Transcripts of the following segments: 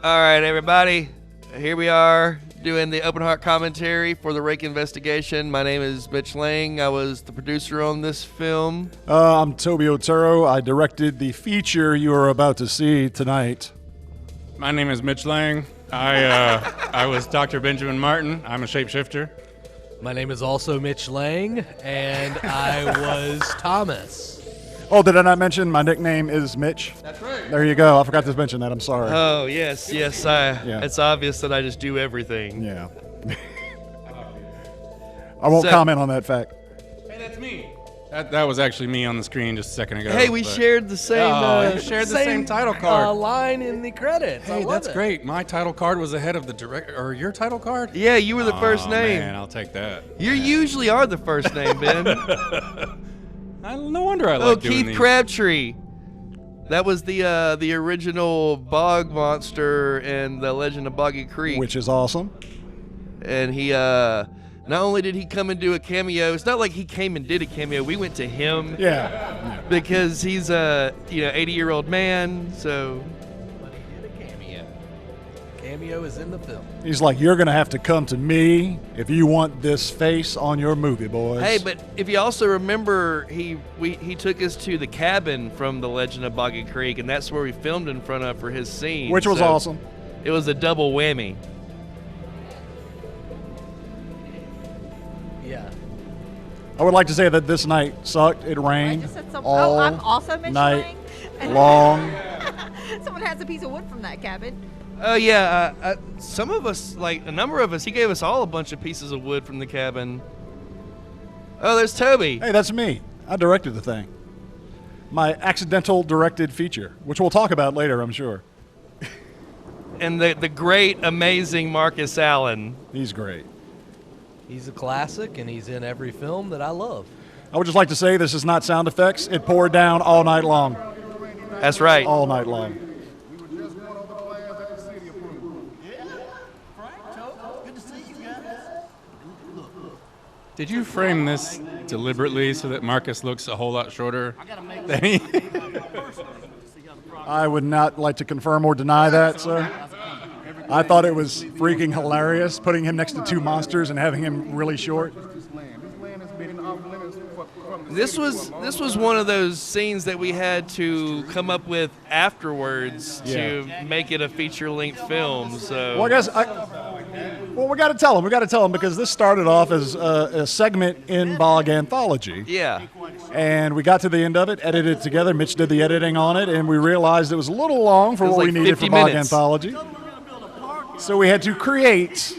All right, everybody. Here we are doing the open heart commentary for the Rake Investigation. My name is Mitch Laing. I was the producer on this film. I'm Toby Otero. I directed the feature you are about to see tonight. My name is Mitch Laing. I was Dr. Benjamin Martin. I'm a shapeshifter. My name is also Mitch Laing, and I was Thomas. Oh, did I not mention my nickname is Mitch? That's right. There you go. I forgot to mention that. I'm sorry. Oh, yes. It's obvious that I just do everything. Yeah. I won't comment on that fact. Hey, that's me. That was actually me on the screen just a second ago. Hey, we shared the same. You shared the same title card. Line in the credits. Hey, that's great. My title card was ahead of the director, or your title card? Yeah, you were the first name. Man, I'll take that. You usually are the first name, Ben. No wonder I like doing Keith these. Crabtree. That was the original bog monster in The Legend of Boggy Creek. Which is awesome. And he not only did he come and do a cameo, it's not like he came and did a cameo. We went to him. Yeah. Because he's a 80-year-old man, so. But he did a cameo. Cameo is in the film. He's like, you're going to have to come to me if you want this face on your movie, boys. Hey, but if you also remember, he took us to the cabin from The Legend of Boggy Creek, and that's where we filmed in front of for his scene. Which was awesome. It was a double whammy. Yeah. I would like to say that this night sucked. It rained all I'm also Mitch night Laing. long. Someone has a piece of wood from that cabin. Oh, yeah. Some of us, like a number of us, he gave us all a bunch of pieces of wood from the cabin. Oh, there's Toby. Hey, that's me. I directed the thing. My accidental directed feature, which we'll talk about later, I'm sure. And the great, amazing Marcus Allen. He's great. He's a classic, and he's in every film that I love. I would just like to say this is not sound effects. It poured down all night long. That's right. All night long. Did you frame this deliberately so that Marcus looks a whole lot shorter than he? I would not like to confirm or deny that, sir. I thought it was freaking hilarious putting him next to two monsters and having him really short. This was one of those scenes that we had to come up with afterwards to make it a feature-length film. So well, I guess we got to tell him. We got to tell him because this started off as a segment in Bog Anthology. Yeah. And we got to the end of it, edited it together. Mitch did the editing on it, and we realized it was a little long for what we needed for Bog Anthology. So we had to create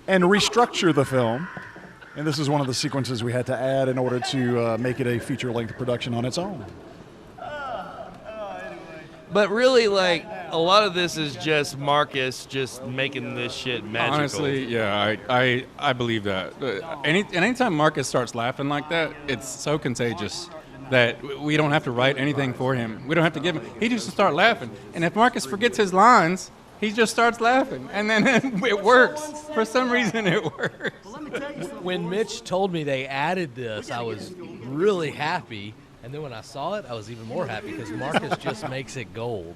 and restructure the film. And this is one of the sequences we had to add in order to make it a feature-length production on its own. But really, like, a lot of this is just Marcus just making this shit magical. Honestly, yeah, I believe that. Anytime Marcus starts laughing like that, it's so contagious that we don't have to write anything for him. We don't have to give him. He just start laughing. And if Marcus forgets his lines, he just starts laughing, and then it works. For some reason, it works. When Mitch told me they added this, I was really happy. And then when I saw it, I was even more happy because Marcus just makes it gold.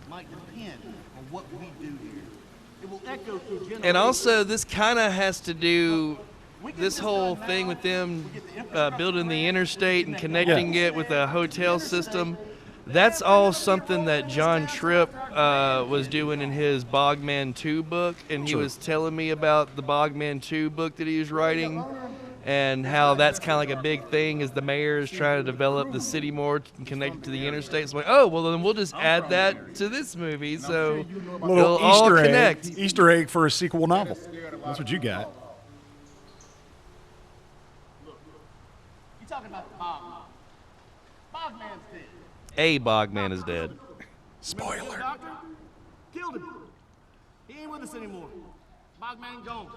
And also, this kind of has to do, this whole thing with them building the interstate and connecting it with a hotel system. That's all something that John Tripp was doing in his Bogman 2 book, and he was telling me about the Bogman 2 book that he was writing and how that's kind of like a big thing as the mayor is trying to develop the city more and connect it to the interstate. So I'm like, oh, well, then we'll just add that to this movie so Little it'll all connect. Easter egg for a sequel novel. That's what you got. You talking about the Bogman? Bogman's dead. A Bogman is dead. Spoiler. Doctor killed him. He ain't with us anymore. Bogman gone.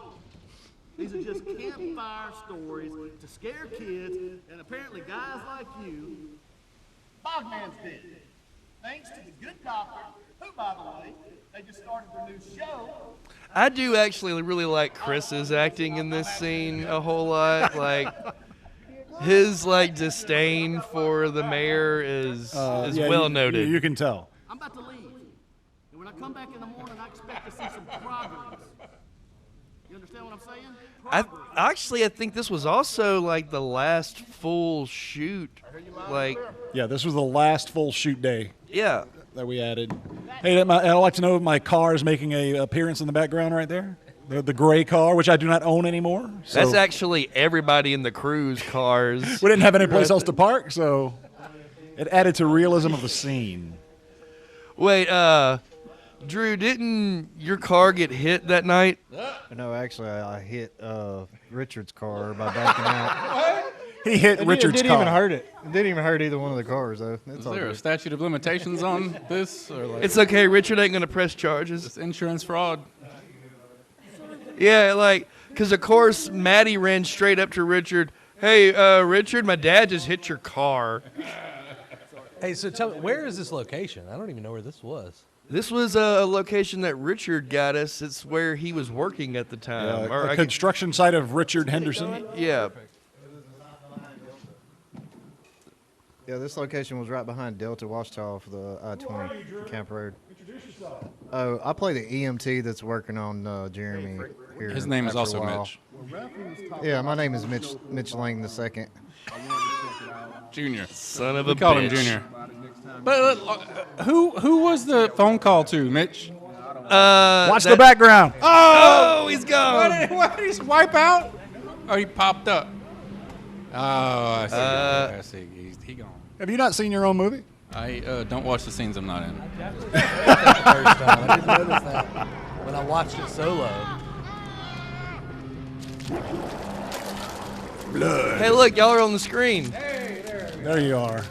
These are just campfire stories to scare kids, and apparently guys like you. Bogman's dead. Thanks to the good doctor, who, by the way, they just started their new show. I do actually really like Chris's acting in this scene a whole lot. Like, his like disdain for the mayor is well noted. You can tell. I'm about to leave. And when I I come back in the morning, I expect to see some progress. You understand what I'm saying? I think this was also like the last full shoot. Like, Yeah, this was the last full shoot day yeah. that we added. Hey, I'd like to know if my car is making an appearance in the background right there. The gray car, which I do not own anymore. So That's actually everybody in the crew's cars. we didn't have any place else to park, so it added to realism of the scene. Wait, Drew, didn't your car get hit that night? No, actually, I hit Richard's car by backing out. He hit Richard's It didn't car. even hurt it. It didn't even hurt either one of the cars, though. Is there a statute of limitations on this? Or like It's okay. Richard ain't going to press charges. it's insurance fraud? Yeah, like, because of course, Maddie ran straight up to Richard. Hey, Richard, my dad just hit your car. Hey, so tell me, where is this location? I don't even know where this was. This was a location that Richard got us. It's where he was working at the time. A construction site of Richard Henderson. Yeah. Yeah, this location was right behind Delta Washita for the I-20 Camp Road. Oh, I play the EMT that's working on Jeremy here. His name is after a also while. Mitch Yeah, my name is Mitch Laing II. Junior. Son of We a called him bitch. Junior. But who was the phone call to, Mitch? Watch the background. Oh, he's gone. Why did he wipe out? Oh, he popped up. Oh, I see. I see. He gone. Have you not seen your own movie? I don't watch the scenes I'm not in. First time. I didn't notice that when I watched it solo. Hey, look, y'all are on the screen. There you are.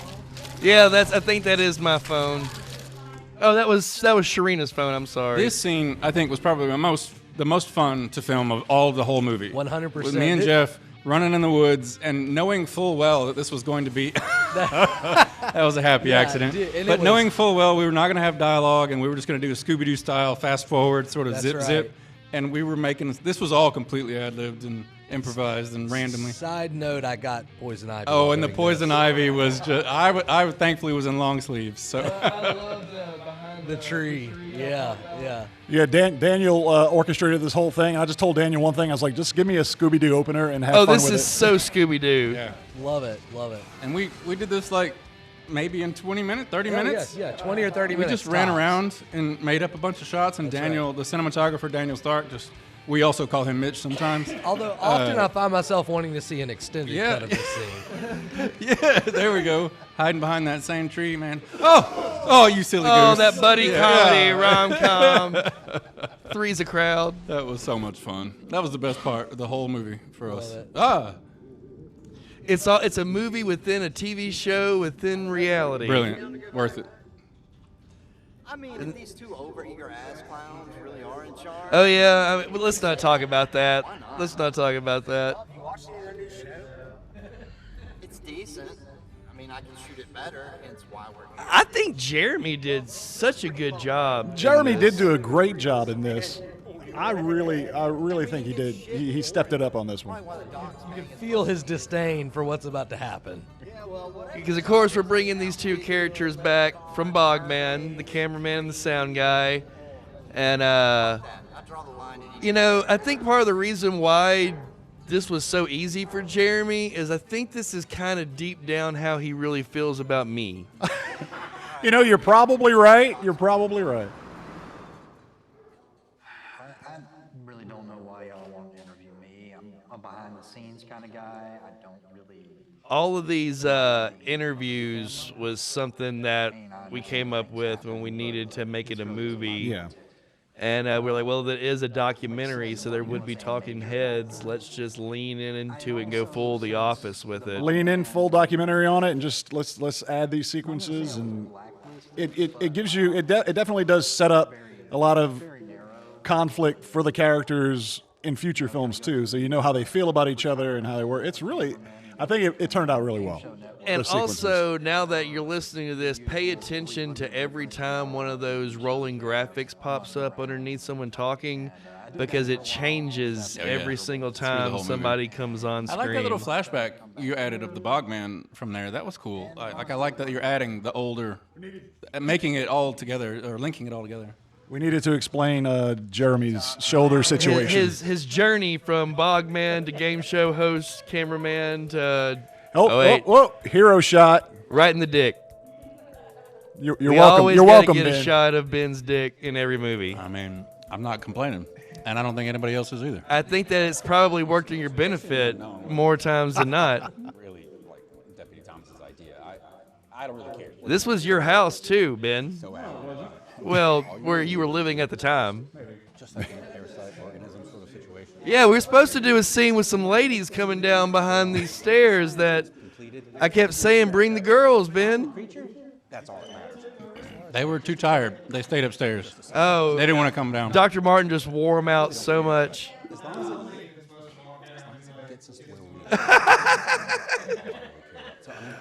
Yeah, I think that is my phone. Oh, that was Sherina's phone. I'm sorry. This scene, I think, was probably the most fun to film of the whole movie. 100%. With me and Jeff running in the woods and knowing full well that this was going to be that was a happy accident. But knowing full well we were not going to have dialogue and we were just going to do a Scooby-Doo style fast forward sort of zip. And we were this was all completely ad-libbed and improvised and randomly. Side note, I got poison ivy. Oh, and the poison ivy was just I thankfully was in long sleeves. So I love behind the tree. Yeah. Yeah, Daniel orchestrated this whole thing. I just told Daniel one thing. I was like, just give me a Scooby-Doo opener and have Oh, fun this with is it. so Scooby-Doo. yeah. Love it. And we did this like maybe in 20 minutes, 30 minutes. Yeah, 20 or 30 We minutes. just ran tops. around and made up a bunch of shots, and Daniel, the cinematographer, Daniel Stark, we also call him Mitch sometimes. Although often I find myself wanting to see an extended cut of this scene. Yeah, there we go. Hiding behind that same tree, man. Oh, you silly Oh, goose. that buddy comedy rom-com. Three's a crowd. That was so much fun. That was the best part of the whole movie for us. it. It's a movie within a TV show within reality. Brilliant. Worth it. I mean, if these two overeager ass clowns really are in charge. Oh yeah, I mean, let's not talk about that. Why not? Let's not talk about that. You watched their new show? It's decent. I mean, I can shoot it better, hence why we're here. I think Jeremy did such a good job. Jeremy did do a great job in this. I really think he did. He stepped it up on this one. You can feel his disdain for what's about to happen. Because of course we're bringing these two characters back from Bogman, the cameraman and the sound guy, and I draw the line at each. I think part of the reason why this was so easy for Jeremy is I think this is kind of deep down how he really feels about me. You're probably right. You're probably right. I really don't know why y'all want to interview me. I'm a behind-the-scenes kind of guy. I don't really... All of these interviews was something that we came up with when we needed to make it a movie. Yeah. And we're like, well, it is a documentary, so there would be talking heads. Let's just lean into it and go full The Office with it. Lean in, full documentary on it, and just let's add these sequences, and it gives you it definitely does set up a lot of conflict for the characters in future films too, so you know how they feel about each other and how they work. It's really, I think it turned out really well. And those sequences. also, now that you're listening to this, pay attention to every time one of those rolling graphics pops up underneath someone talking, because it changes Oh, yeah. every single Through the time whole somebody comes on I screen. like that little flashback you added of the Bogman from there. That was cool. I like that you're adding the older, making it all together, or linking it all together. We needed to explain Jeremy's shoulder situation. His journey from bogman to game show host, cameraman to whoa, hero shot right in the dick. You're we welcome. Always You're welcome, get Ben. a shot of Ben's dick in every movie. I mean, I'm not complaining, and I don't think anybody else is either. I think that it's probably worked in your benefit more times than not. Really, like Deputy Thomas's idea. I don't really care. This was your house too, Ben. Well, where you were living at the time. Just like in a parasite organism sort of situation. Yeah, we were supposed to do a scene with some ladies coming down behind these stairs that I kept saying, bring the girls, Ben. That's all that matters. They were too tired. They stayed upstairs. Oh. They didn't want to come down. Dr. Martin just wore them out so much. As long as it gets us where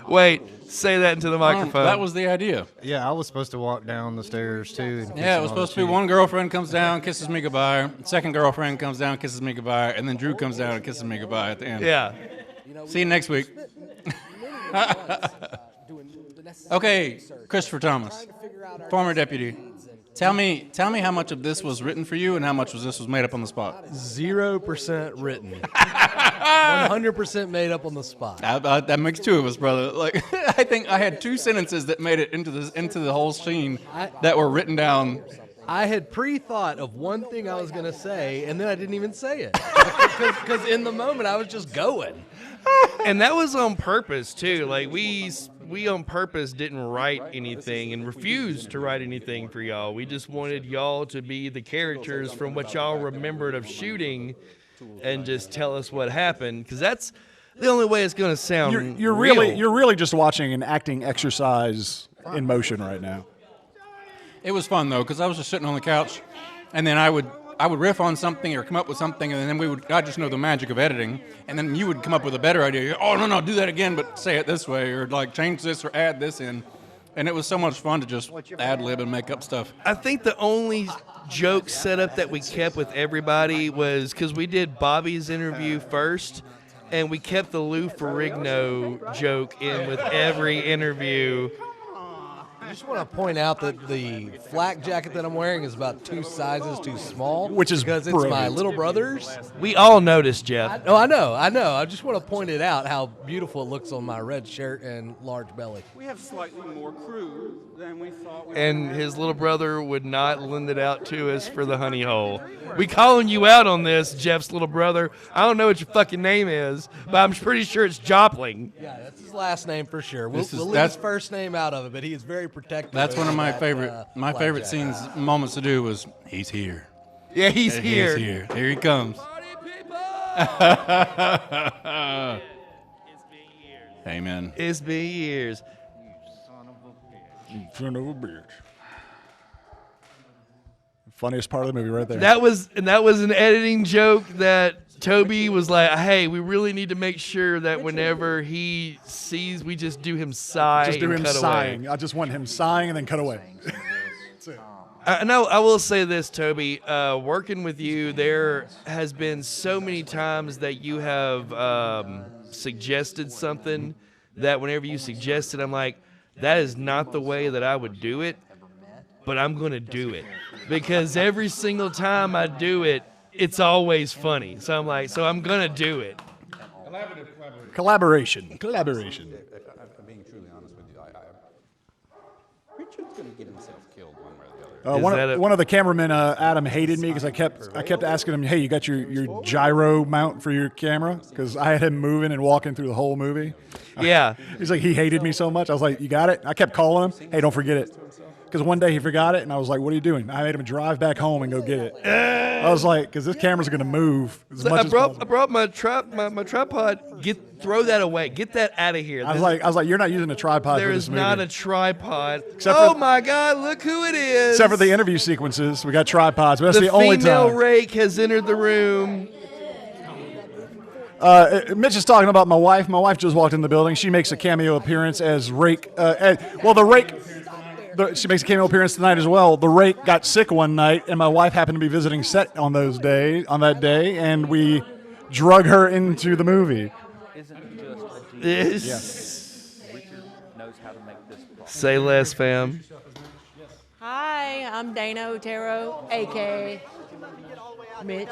we Wait, say that into the microphone. That was the idea. Yeah, I was supposed to walk down the stairs too. And Yeah, it was supposed to be one girlfriend comes down, kisses me goodbye. Second girlfriend comes down, kisses me goodbye, and then Drew comes down and kisses me goodbye at the end. Yeah. See you next week. Okay, Christopher Thomas, former deputy. Tell me how much of this was written for you and how much of this was made up on the spot. 0% written. 100% made up on the spot. That makes two of us, brother. Like I think I had two sentences that made it into the whole scene that were written down. I had pre-thought of one thing I was going to say, and then I didn't even say it. Because in the moment, I was just going. And that was on purpose, too. Like, we on purpose didn't write anything and refused to write anything for y'all. We just wanted y'all to be the characters from what y'all remembered of shooting and just tell us what happened, because that's the only way it's going to sound you're really just watching an acting exercise in motion right now. It was fun though, because I was just sitting on the couch, and then I would riff on something or come up with something, and then I just know the magic of editing, and then you would come up with a better idea. Oh no, do that again, but say it this way, or like change this or add this in, and it was so much fun to just ad lib and make up stuff. I think the only joke setup that we kept with everybody was because we did Bobby's interview first, and we kept the Lou Ferrigno joke in with every interview. I just want to point out that the flak jacket that I'm wearing is about 2 sizes too small. Which is because it's brilliant. my little brother's. We all noticed, Jeff. I know. I just want to point it out how beautiful it looks on my red shirt and large belly. We have slightly more crew than we thought. And his little brother would not lend it out to us for the honey hole. We calling you out on this, Jeff's little brother. I don't know what your fucking name is, but I'm pretty sure it's Jopling. Yeah, that's his last name for sure. We'll leave that's- his first name out of it, but he is very protective. That's one of my that, favorite scenes, moments to do was he's here. Yeah, he's here. He's here. Here he comes. Amen. It's been years. Son of a bitch. Funniest part of the movie right there. That was an editing joke that Toby was like, hey, we really need to make sure that whenever he sees, we just do him sigh Just do and him cut sighing. away. I just want him sighing and then cut away. That's it. I will say this, Toby. Working with you, there has been so many times that you have suggested something that whenever you suggest it, I'm like, that is not the way that I would do it, but I'm going to do it. Because every single time I do it, it's always funny. So I'm like, so I'm going to do it. Collaboration. If I'm being truly honest with you, Richard's going to get himself killed one way or the other. One of the cameramen, Adam, hated me because I kept asking him, hey, you got your gyro mount for your camera? Because I had him moving and walking through the whole movie. Yeah. He's like, he hated me so much. I was like, you got it? I kept calling him, hey, don't forget it. Because one day he forgot it, and I was like, what are you doing? I made him drive back home and go get it. I was like, because this camera's going to move as much as possible. I brought my tripod. Throw that away. Get that out of here. I was like, you're not using a tripod There for this is movie. not a tripod. Except My God, look who it is. Except for the interview sequences, we got tripods. But that's the only female time. Rake has entered the room. Mitch is talking about my wife. My wife just walked in the building. She makes a cameo appearance as Rake. She makes a cameo appearance tonight as well. The Rake got sick one night, and my wife happened to be visiting set on that day, and we drug her into the movie. Richard knows how to make this. Say less, fam. Hi, I'm Dana Otero, a.k.a. Mitch.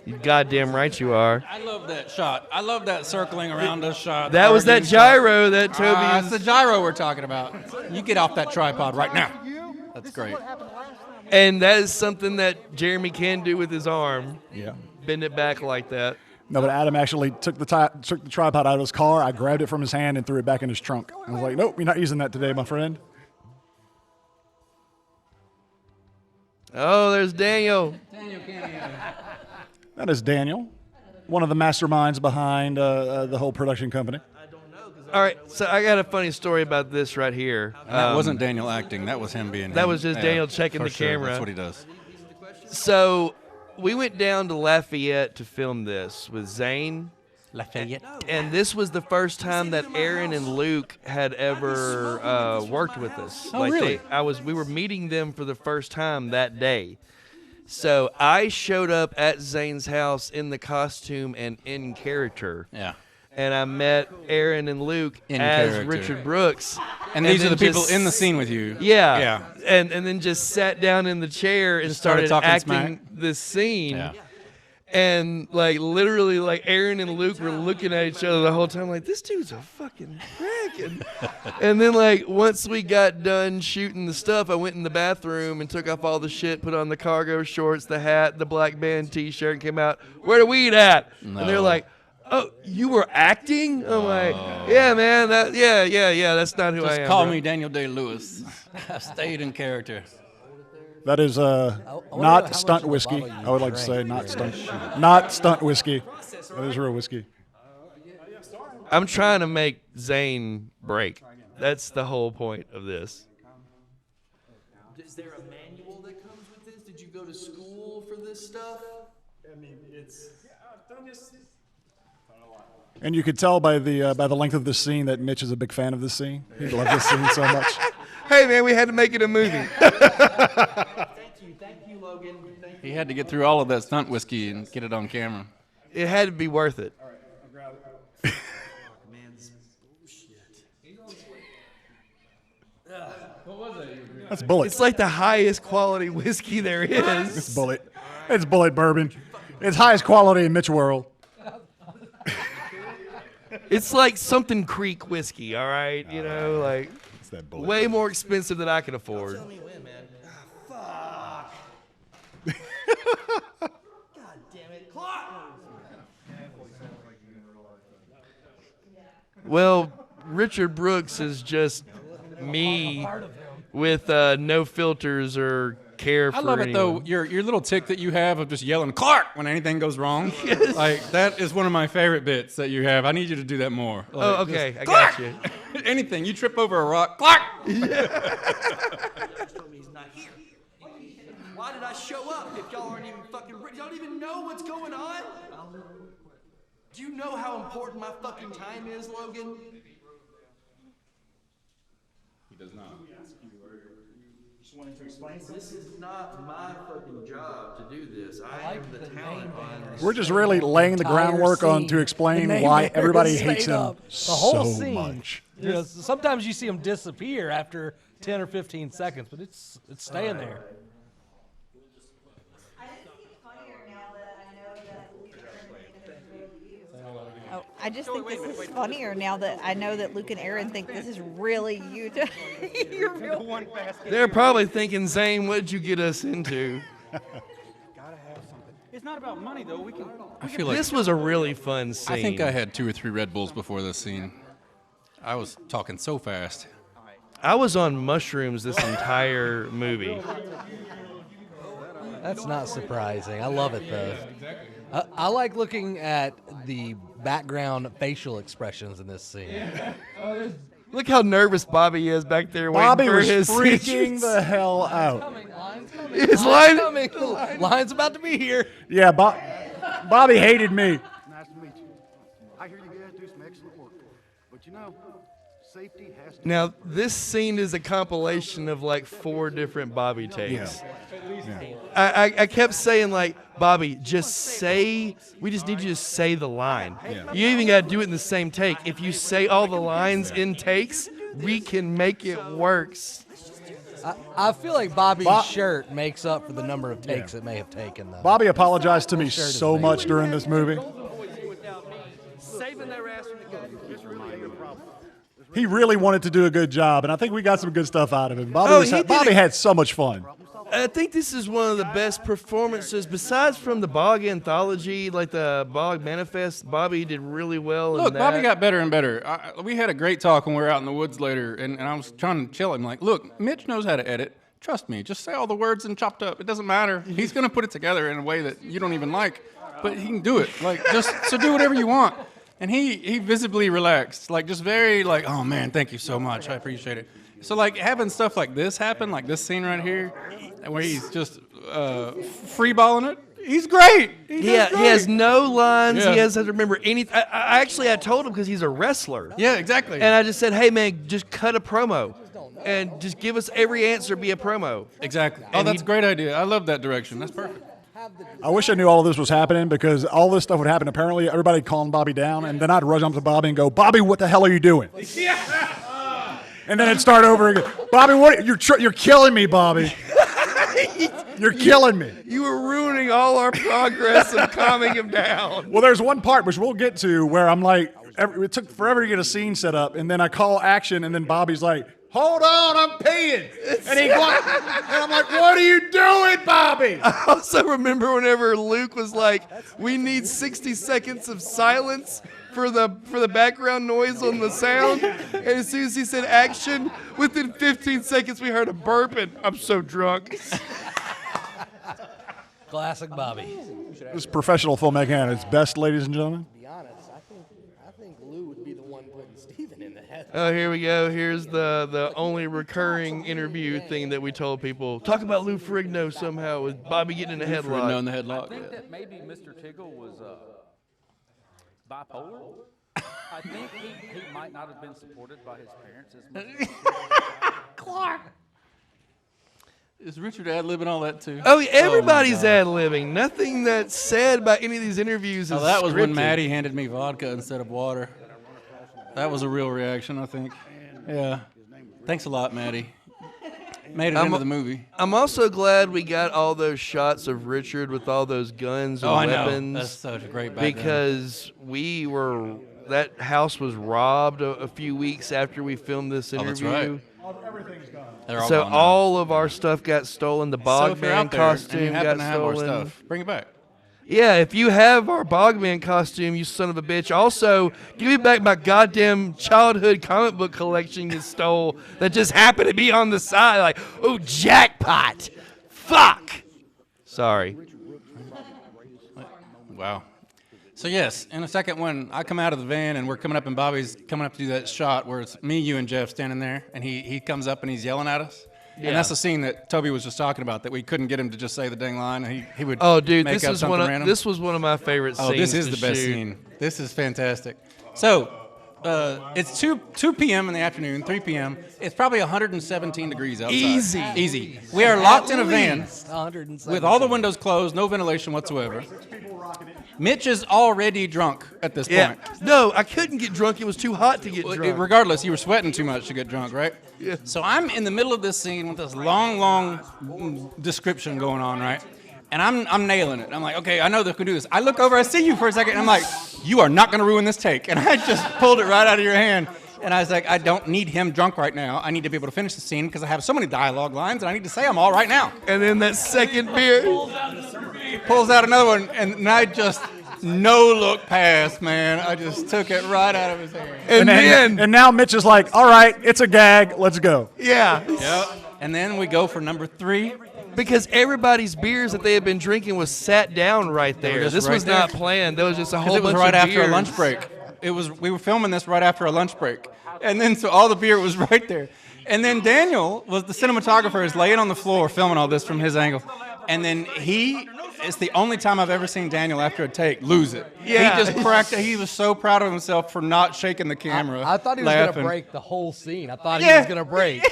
You goddamn right you are. I love that shot. I love that circling around us shot. That was that gyro that Toby. That's the gyro we're talking about. You get off that tripod right now. That's great. And that is something that Jeremy can do with his arm. Yeah. Bend it back like that. No, but Adam actually took the tripod out of his car. I grabbed it from his hand and threw it back in his trunk. I was like, nope, you're not using that today, my friend. Oh, there's Daniel. That is Daniel, one of the masterminds behind the whole production company. All right, so I got a funny story about this right here. That wasn't Daniel acting. That was him being That him. was just Daniel checking the sure. camera. That's what he does. So we went down to Lafayette to film this with Zane. Lafayette. And this was the first time that Aaron and Luke had ever worked with us. Oh, really? We were meeting them for the first time that day. So I showed up at Zane's house in the costume and in character. Yeah. And I met Aaron and Luke In as character. Richard Brooks. And these are then the people just- in the scene with you. Yeah. Yeah. And then just sat down in the chair and Just started started talking acting smack. this scene. Yeah. And like literally, like Aaron and Luke were looking at each other the whole time, like this dude's a fucking prick. And then like once we got done shooting the stuff, I went in the bathroom and took off all the shit, put on the cargo shorts, the hat, the black band T-shirt, and came out. Where the weed at? No. And they're like, "Oh, you were acting?" I'm like, "Yeah, man. Yeah. That's not who I Just am." call bro." me Daniel Day-Lewis. I stayed in character. That is not stunt whiskey. I would like to say not stunt whiskey. That is real whiskey. I'm trying to make Zane break. That's the whole point of this. Is there a manual that comes with this? Did you go to school for this stuff? I mean, it's. And you could tell by the length of this scene that Mitch is a big fan of this scene. He loves this scene so much. Hey, man, we had to make it a movie. Thank you, Logan. He had to get through all of that stunt whiskey and get it on camera. It had to be worth it. All right, I'll grab it. Man, this bullshit. What was it? That's Bullet. It's like the highest quality whiskey there is. It's Bullet. It's Bullet bourbon. It's highest quality in Mitch world. It's like something Creek whiskey, all right? You know, like It's that Bullet. way more expensive than I can afford. Tell me when, man. Fuck. God damn it. Clock. Well, Richard Brooks is just me with no filters or care for I love it though. anyone. Your little tick that you have of just yelling Clark when anything goes wrong. Yes. Like that is one of my favorite bits that you have. I need you to do that more. Like, Oh, okay, just, I Clark! got you. Anything. You trip over a rock. Clark! Judge told me he's not here. Why did I show up if y'all aren't even fucking ready? Y'all don't even know what's going on? Do you know how important my fucking time is, Logan? He does not. This is not my fucking job to do this. I am the talent on this. We're just really laying the groundwork on to explain why everybody hates him The whole so scene. much. You know, sometimes you see him disappear after 10 or 15 seconds, but it's staying there. I just think this is funnier now that I know that Luke and Aaron think this is really you. You're real. They're probably thinking, Zane, what did you get us into? It's not about money, though. We can. I feel like This was a really fun scene. I think I had 2 or 3 Red Bulls before this scene. I was talking so fast. I was on mushrooms this entire movie. That's not surprising. I love it, though. I like looking at the background facial expressions in this scene. Look how nervous Bobby is back there waiting Bobby for was his freaking seizures. the hell out. His line. Line's about to be here. Yeah, Bobby hated me. Nice to meet you. I hear you guys do some excellent work. But you know, safety has to. Now, this scene is a compilation of like 4 different Bobby takes. I kept saying, like, Bobby, just say, we just need you to say the line. You even got to do it in the same take. If you say all the lines in takes, we can make it work. I feel like Bobby's shirt makes up for the number of takes it may have taken, though. Bobby apologized to me so much during this movie. Saving their ass from the game. It's really your problem. He really wanted to do a good job, and I think we got some good stuff out of him. Bobby had so much fun. I think this is one of the best performances, besides from the Bog anthology, like the Bog Manifest. Bobby did really well. Look, in that. Bobby got better and better. We had a great talk when we were out in the woods later, and I was trying to chill him. Like, look, Mitch knows how to edit. Trust me. Just say all the words and chopped up. It doesn't matter. He's going to put it together in a way that you don't even like, but he can do it. Like, so do whatever you want. And he visibly relaxed, like just very like, oh man, thank you so much. I appreciate it. So like having stuff like this happen, like this scene right here, where he's just free-balling it, he's great. He has no lines. Yeah. He doesn't remember anything. I told him because he's a wrestler. Yeah, exactly. And I just said, hey, man, just cut a promo. And just give us every answer be a promo. Exactly. Oh, that's a great idea. I love that direction. That's perfect. I wish I knew all of this was happening because all this stuff would happen. Apparently, everybody calling Bobby down, and then I'd rush up to Bobby and go, Bobby, what the hell are you doing? And then it'd start over again. Bobby, what? You're killing me, Bobby. You're killing me. You were ruining all our progress of calming him down. Well, there's one part, which we'll get to, where I'm like, it took forever to get a scene set up, and then I call action, and then Bobby's like, hold on, I'm peeing. And and I'm like, what are you doing, Bobby? I also remember whenever Luke was like, we need 60 seconds of silence for the background noise on the sound. And as soon as he said action, within 15 seconds we heard a burp, and I'm so drunk. Classic Bobby. This is professional filmmaking at its best, ladies and gentlemen. To be honest, I think Lou would be the one putting Steven in the head. Oh, here we go. Here's the only recurring interview thing that we told people. Talk about Lou Ferrigno somehow with Bobby getting in a headlock. Ferrigno in the headlock. I think that maybe Mr. Tiggle was bipolar. I think he might not have been supported by his parents as much as Clark. Is Richard ad-libbing all that too? Oh, everybody's ad-libbing. Nothing that's said by any of these interviews is that was when scripted. Maddie handed me vodka instead of water. That was a real reaction, I think. Yeah. Thanks a lot, Maddie. Made it into the movie. I'm also glad we got all those shots of Richard with all those guns and weapons. That's such a great background. Because that house was robbed a few weeks after we filmed this interview. That's right. Everything's gone. So all of our stuff got stolen. The Bogman costume got stolen. Our stuff, bring it back. Yeah, if you have our Bogman costume, you son of a bitch. Also, give me back my goddamn childhood comic book collection you stole that just happened to be on the side. Like, oh, jackpot. Fuck. Sorry. Wow. So, yes, in a second when I come out of the van and we're coming up and Bobby's coming up to do that shot where it's me, you, and Jeff standing there, and he comes up and he's yelling at us. Yeah. And that's the scene that Toby was just talking about, that we couldn't get him to just say the dang line. And he would make up something random. This was one of my favorite scenes. Oh, this is the best scene. This is fantastic. So it's 2 p.m. in the afternoon, 3 p.m. It's probably 117 degrees outside. Easy. We are locked in a van with all the windows closed, no ventilation whatsoever. Mitch is already drunk at this point. No, I couldn't get drunk. It was too hot to get drunk. Regardless, you were sweating too much to get drunk, right? Yeah. So I'm in the middle of this scene with this long description going on, right? And I'm nailing it. I'm like, okay, I know they can do this. I look over, I see you for a second, and I'm like, you are not going to ruin this take. And I just pulled it right out of your hand. And I was like, I don't need him drunk right now. I need to be able to finish the scene because I have so many dialogue lines, and I need to say them all right now. And then that second beer. Pulls out another one, and I just no look pass, man. I just took it right out of his hand. And now Mitch is like, all right, it's a gag. Let's go. Yeah. Yep. And then we go for number 3. Because everybody's beers that they had been drinking was sat down right there. This was not planned. There was just a whole bunch of beers. It was right after a lunch break. We were filming this right after a lunch break. And then so all the beer was right there. And then Daniel was the cinematographer, is laying on the floor filming all this from his angle. And then it's the only time I've ever seen Daniel after a take lose it. Yeah. He just cracked it. He was so proud of himself for not shaking the camera. I thought he was going to break the whole scene. I thought he was going to break.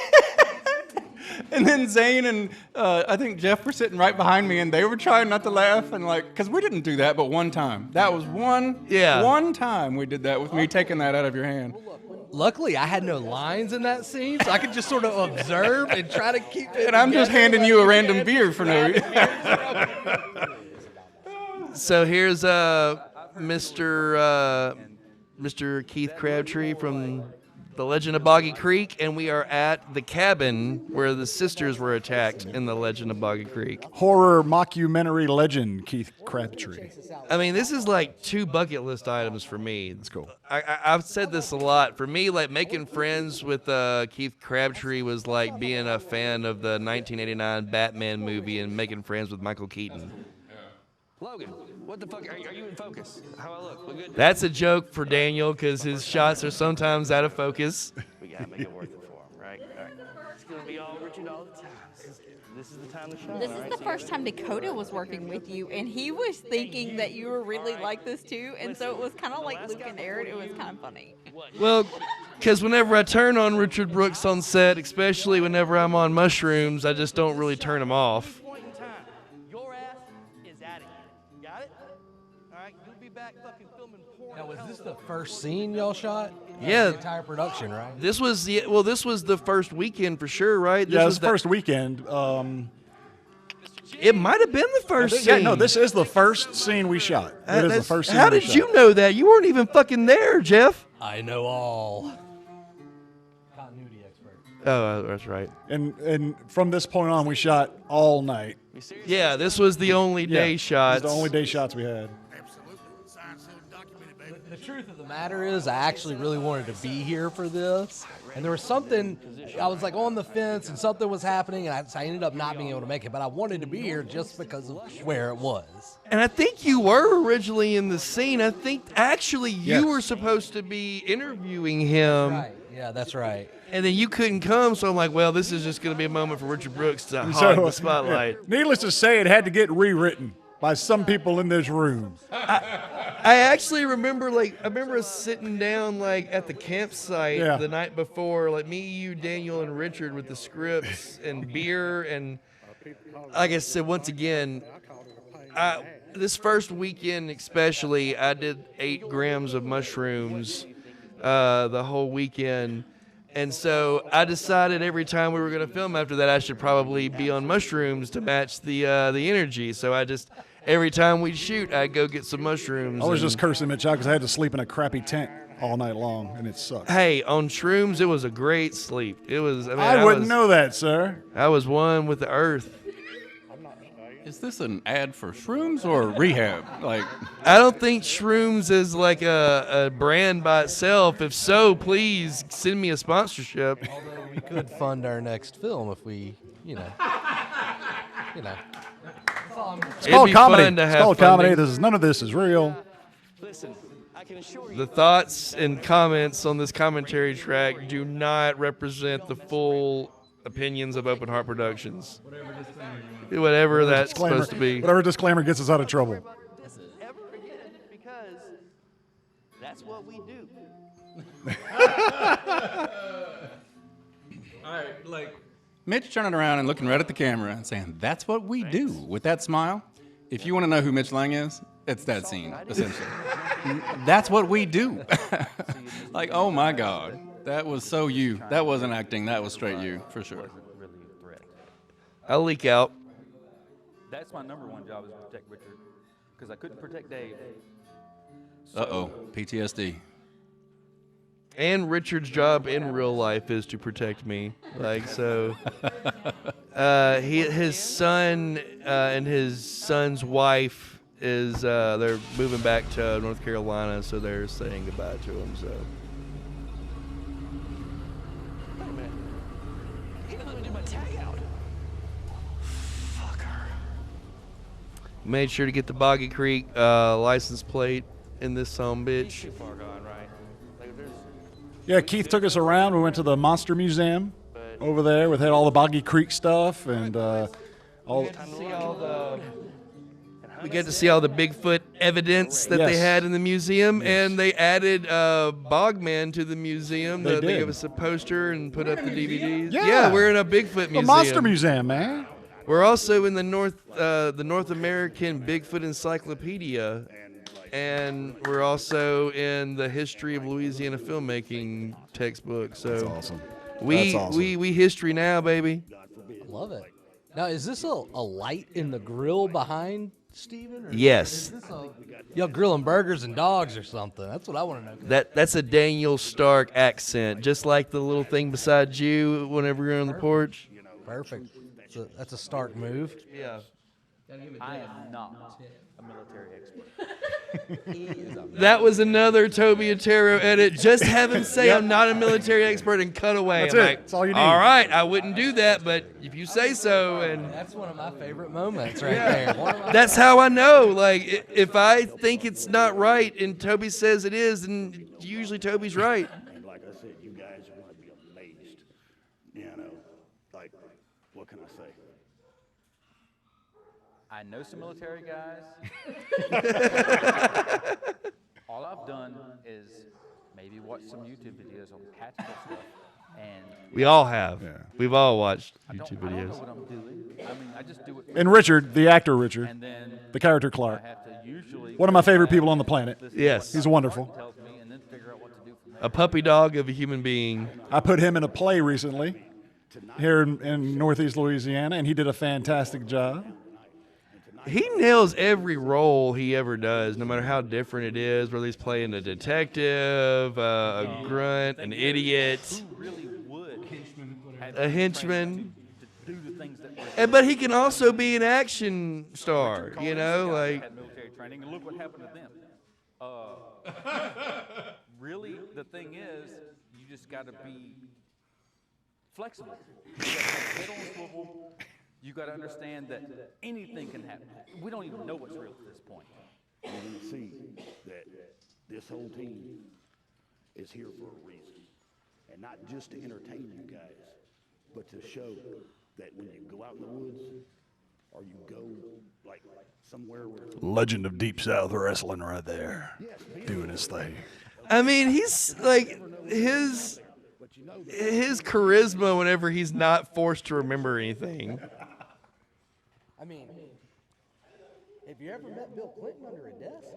And then Zane and I think Jeff were sitting right behind me, and they were trying not to laugh, and like, because we didn't do that, but one time. That was one time we did that with me taking that out of your hand. Luckily, I had no lines in that scene, so I could just sort of observe and try to keep it. And I'm just handing you a random beer for no reason. So here's Mr. Keith Crabtree from The Legend of Boggy Creek, and we are at the cabin where the sisters were attacked in The Legend of Boggy Creek. Horror mockumentary legend, Keith Crabtree. I mean, this is like 2 bucket list items for me. That's cool. I've said this a lot. For me, like making friends with Keith Crabtree was like being a fan of the 1989 Batman movie and making friends with Michael Keaton. Logan, what the fuck? Are you in focus? How I look? We good? That's a joke for Daniel because his shots are sometimes out of focus. We gotta make it worth it for him, right? All right. It's gonna be all Richard all the time. This is the time to shine. This is the first time Dakota was working with you, and he was thinking that you were really like this too, and so it was kind of like Luke and Aaron. It was kind of funny. Well, because whenever I turn on Richard Brooks on set, especially whenever I'm on mushrooms, I just don't really turn him off. Now, was this the first scene y'all shot? Yeah. The entire production, right? This was this was the first weekend for sure, right? This was the first weekend. It might have been the first scene. Yeah, no, this is the first scene we shot. It is the first scene How we did shot. you know that? You weren't even fucking there, Jeff. I know all. Continuity expert. Oh, that's right. And from this point on, we shot all night. Yeah, this was the only day shots. This is the only day shots we had. The truth of the matter is, I actually really wanted to be here for this. And there was something, I was like on the fence and something was happening, and I ended up not being able to make it. But I wanted to be here just because of where it was. And I think you were originally in the scene. I think actually you were supposed to be interviewing him. Right. Yeah, that's right. And then you couldn't come, so I'm like, well, this is just going to be a moment for Richard Brooks to hog the spotlight. Yeah. Needless to say, it had to get rewritten by some people in this room. I actually remember, us sitting down, at the campsite the night before, me, you, Daniel, and Richard with the scripts and beer. And like I said, once again, this first weekend especially, I did 8 grams of mushrooms the whole weekend. And so I decided every time we were going to film after that, I should probably be on mushrooms to match the energy. So every time we'd shoot, I'd go get some mushrooms. I was just cursing Mitch out because I had to sleep in a crappy tent all night long, and it sucked. Hey, on shrooms, it was a great sleep. It was. I wouldn't know that, sir. I was one with the earth. Is this an ad for shrooms or rehab? I don't think shrooms is like a brand by itself. If so, please send me a sponsorship. Although we could fund our next film if we, It's called comedy. It's called comedy. None of this is real. Listen, I can assure you. The thoughts and comments on this commentary track do not represent the full opinions of Open Heart Productions. Whatever that's supposed to be. Whatever disclaimer gets us out of trouble. This ever again, because that's what we do. All right, Mitch turning around and looking right at the camera and saying, "That's what we do," with that smile. If you want to know who Mitch Laing is, it's that scene, essentially. That's what we do. Oh my God. That was so you. That wasn't acting. That was straight you, for sure. I'll leak out. That's my #1 job is to protect Richard, because I couldn't protect Dave. Uh-oh, PTSD. And Richard's job in real life is to protect me. His son and his son's wife is they're moving back to North Carolina, so they're saying goodbye to him. So. Wait a minute. He didn't let me do my tag out. Made sure to get the Boggy Creek license plate in this bitch. Too far gone, right? Yeah, Keith took us around. We went to the Monster Museum over there. We had all the Boggy Creek stuff and all. We get to see all the Bigfoot evidence that they had in the museum, and they added Bogman to the museum. They gave us a poster and put up the DVDs. Yeah, we're in a Bigfoot museum. The Monster Museum, man. We're also in the North American Bigfoot Encyclopedia, and we're also in the History of Louisiana Filmmaking textbook. So that's awesome. We history now, baby. I love it. Now, is this a light in the grill behind Steven? Or yes. Is this y'all grilling burgers and dogs or something? That's what I want to know. That's a Daniel Stark accent, just like the little thing beside you whenever you're on the porch. Perfect. That's a Stark move. Yeah. I am not a military expert. That was another Toby Otero edit. Just have him say I'm not a military expert and cut away. That's I'm it. like, That's all you need. All right, I wouldn't do that, but if you say so, and that's one of my favorite moments right there. That's how I know. Like, if I think it's not right and Toby says it is, then usually Toby's right. And like I said, you guys are going to be amazed. You know, like, what can I say? I know some military guys. All I've done is maybe watch some YouTube videos on tactical stuff, and We all have. Yeah. We've all watched YouTube videos. I don't know what I'm doing. I mean, I just do it. And Richard, the actor Richard, And then the character Clark, I have to usually one of my favorite people on the planet. Yes. He's wonderful. tells me, and then figure out what to do from there. A puppy dog of a human being. I put him in a play recently here in Northeast Louisiana, and he did a fantastic job. He nails every role he ever does, no matter how different it is, whether he's playing a detective, a grunt, an idiot, a henchman. But he can also be an action star, you know, like. Had military training, and look what happened to them. Really, the thing is, you just got to be flexible. You got to have a head on a swivel. You got to understand that anything can happen. We don't even know what's real at this point. You're going to see that this whole team is here for a reason. And not just to entertain you guys, but to show that when you go out in the woods or you go like somewhere where... Legend of Deep South Wrestling right there, doing his thing. I mean, he's like, his charisma whenever he's not forced to remember anything. I mean, have you ever met Bill Clinton under a desk?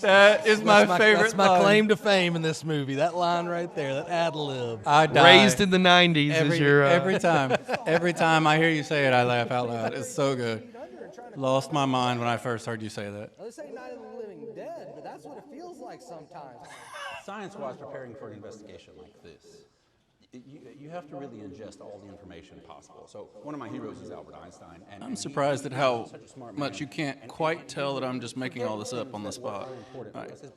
That is my favorite. That's my claim to fame in this movie. That line right there, that ad lib. I die. Raised in the 90s is your... Every time I hear you say it, I laugh out loud. It's so good. Lost my mind when I first heard you say that. Now, this ain't Night of the Living Dead, but that's what it feels like sometimes. Science-wise, preparing for an investigation like this, you have to really ingest all the information possible. So one of my heroes is Albert Einstein. And I'm surprised at how much you can't quite tell that I'm just making all this up on the spot.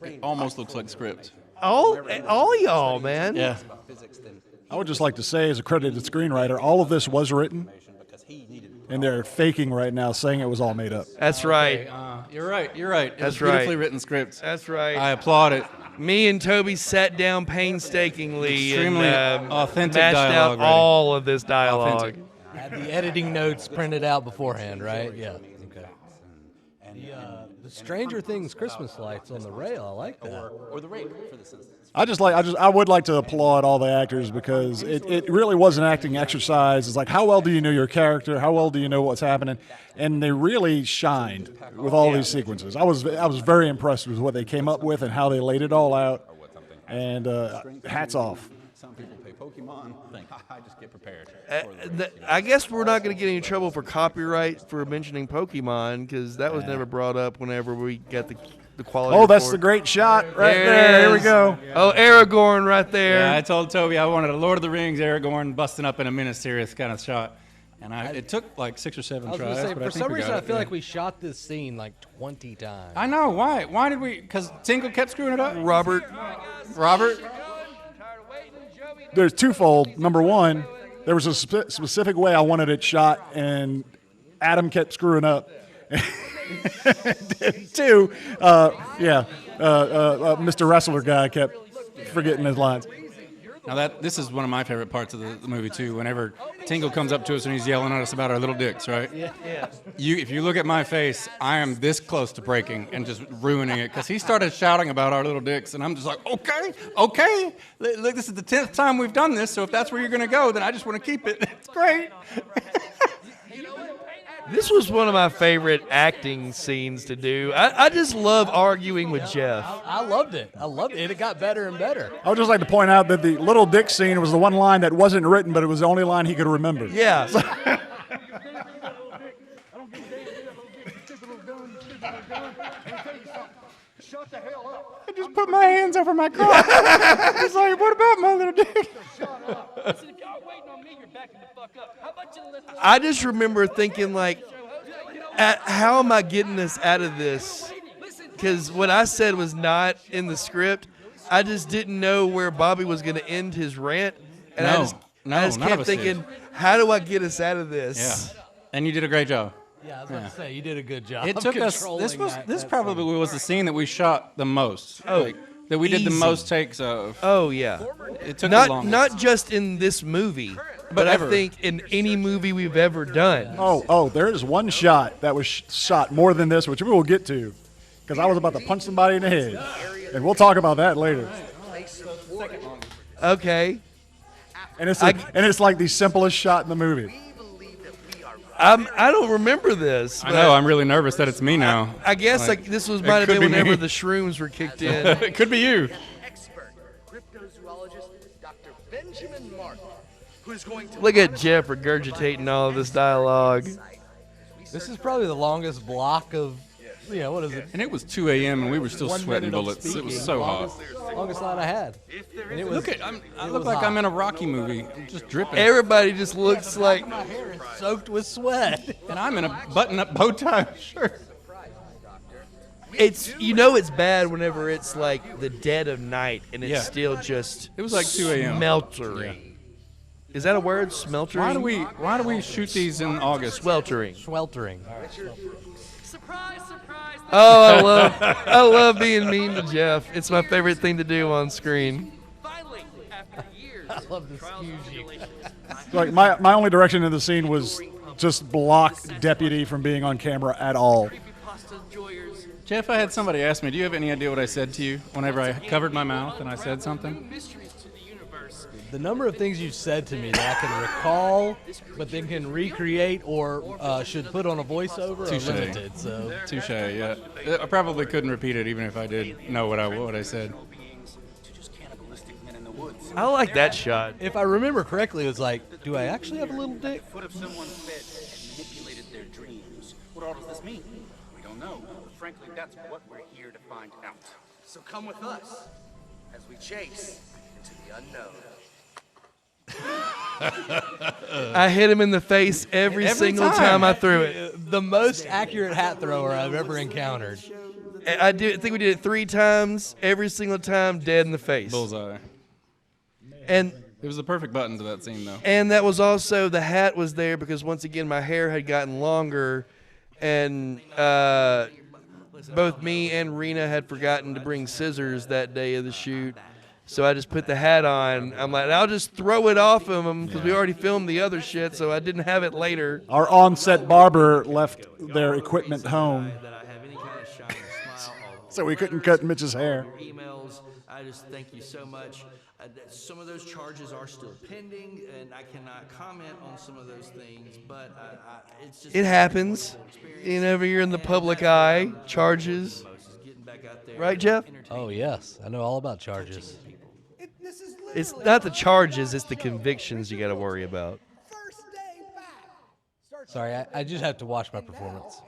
It almost looks like script. All y'all, man. Yeah. I would just like to say, as a credited screenwriter, all of this was written, and they're faking right now, saying it was all made up. That's right. You're right. You're right. That's It's beautifully written script. That's right. I applaud it. Me and Toby sat down painstakingly Extremely and authentic mashed dialogue out all of this dialogue. Authentic. Had the editing notes printed out beforehand, right? Yeah. Okay. The Stranger Things Christmas lights on the rail, I like that. Or the rake, for this instance. I would like to applaud all the actors because it really was an acting exercise. It's like, how well do you know your character? How well do you know what's happening? And they really shined with all these sequences. I was very impressed with what they came up with and how they laid it all out. And hats off. Some people play Pokemon. I just get prepared. I guess we're not going to get any trouble for copyright for mentioning Pokemon because that was never brought up whenever we got the quality. Oh, that's report. the great shot right there. Here we go. Oh, Aragorn right there. Yeah, I told Toby I wanted a Lord of the Rings Aragorn busting up in a Minas Tirith kind of shot. And it took like 6 or 7 I was tries. gonna say, but for some reason, I feel yeah. like we shot this scene like 20 times. I know. Why? Why did we? Because Tingle kept screwing it up? Robert. There's twofold. Number one, there was a specific way I wanted it shot, and Adam kept screwing up. Two, Mr. Wrestler guy kept forgetting his lines. Now this is one of my favorite parts of the movie too. Whenever Tingle comes up to us and he's yelling at us about our little dicks, right? Yeah. If you look at my face, I am this close to breaking and just ruining it because he started shouting about our little dicks, and I'm just like, okay. Look, this is the 10th time we've done this, so if that's where you're gonna go, then I just want to keep it. It's great. This was one of my favorite acting scenes to do. I just love arguing with Jeff. I loved it. It got better and better. I would just like to point out that the little dick scene was the one line that wasn't written, but it was the only line he could remember. Yeah. Shut the hell up. I just put my hands over my crotch. It's like, what about my little dick? I just remember thinking, like, how am I getting this out of this? Because what I said was not in the script. I just didn't know where Bobby was going to end his rant. And I just kept thinking, how do I get us out of this? Yeah. And you did a great job. Yeah, I was about to say, you did a good job. It took us. This probably was the scene that we shot the most. That we did the most takes of. Oh yeah. It took the longest. Not just in this movie, but I think in any movie we've ever done. Oh, there is one shot that was shot more than this, which we will get to, because I was about to punch somebody in the head, and we'll talk about that later. Okay. And it's like the simplest shot in the movie. I don't remember this. I know. I'm really nervous that it's me now. I guess like this might have been whenever the shrooms were kicked in. It could be you. Expert cryptozoologist Dr. Benjamin Martin, who is going to Look at Jeff regurgitating all of this dialogue. This is probably the longest block of, what is it? And it was 2 a.m. and we were still sweating bullets. It was so hot. Longest line I had. And it was, look at, I look like I'm in a Rocky movie. I'm just dripping. Everybody just looks like my hair is soaked with sweat. And I'm in a button-up bow tie shirt. It's it's bad whenever it's like the dead of night and it's still just. It was like 2 a.m. Smeltering. Yeah. Is that a word? Smeltering. Why do we shoot these in August? Sweltering. Sweltering. Surprise, surprise. Oh, I love being mean to Jeff. It's my favorite thing to do on screen. Finally, after years. I love this huge. Like my only direction in the scene was just block Deputy from being on camera at all. Jeff, I had somebody ask me, do you have any idea what I said to you whenever I covered my mouth and I said something? The number of things you've said to me that I can recall, but then can recreate or should put on a voiceover are limited. So. Touche, yeah. I probably couldn't repeat it even if I did know what I said. I like that shot. If I remember correctly, it was like, do I actually have a little dick? Foot of someone's bed and manipulated their dreams. What all does this mean? We don't know. But frankly, that's what we're here to find out. So come with us as we chase into the unknown. I hit him in the face every single time I threw it. The most accurate hat thrower I've ever encountered. I think we did it 3 times. Every single time, dead in the face. Bullseye. And it was the perfect button to that scene, though. And that was also, the hat was there because once again my hair had gotten longer, and both me and Rena had forgotten to bring scissors that day of the shoot. So I just put the hat on. I'm like, I'll just throw it off of him because we already filmed the other shit, so I didn't have it later. Our on-set barber left their equipment home, so we couldn't cut Mitch's hair. Emails. I just thank you so much. Some of those charges are still pending, and I cannot comment on some of those things, but it's just... It happens. Whenever you're in the public eye, charges. Right, Jeff? Oh, yes. I know all about charges. It's not the charges, it's the convictions you got to worry about. Sorry, I just have to watch my performance.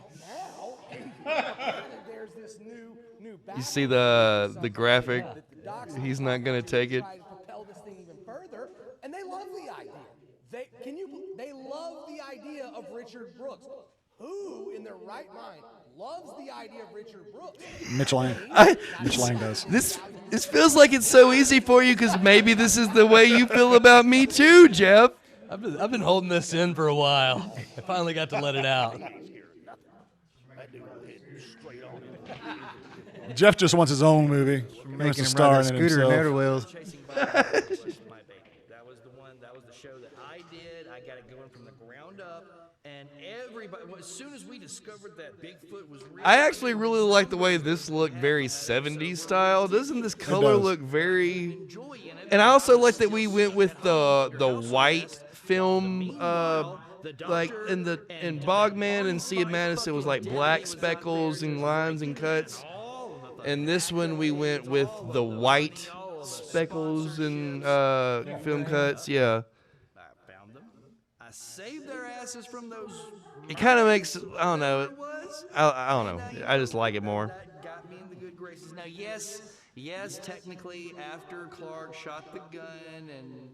You see the graphic? He's not going to take it. And they love the idea. They love the idea of Richard Brooks. Who, in their right mind, loves the idea of Richard Brooks? Mitch Laing. Mitch Laing does. This feels like it's so easy for you because maybe this is the way you feel about me too, Jeff. I've been holding this in for a while. I finally got to let it out. Jeff just wants his own movie. He wants to star in it Scooter himself. and wheels. everybody, as soon as we discovered that Bigfoot was real. I actually really like the way this looked very 70s style. Doesn't this color does. look very... And I also like that we went with the white film, like in Bogman and Sea of Madness, it was like black speckles and lines and cuts. And this one we went with the white speckles and film cuts. Yeah. I found them. I saved their asses from those. It kind of makes, I don't know. I don't know. I just like it more. That got me in the good graces. Now, yes, technically, after Clark shot the gun, and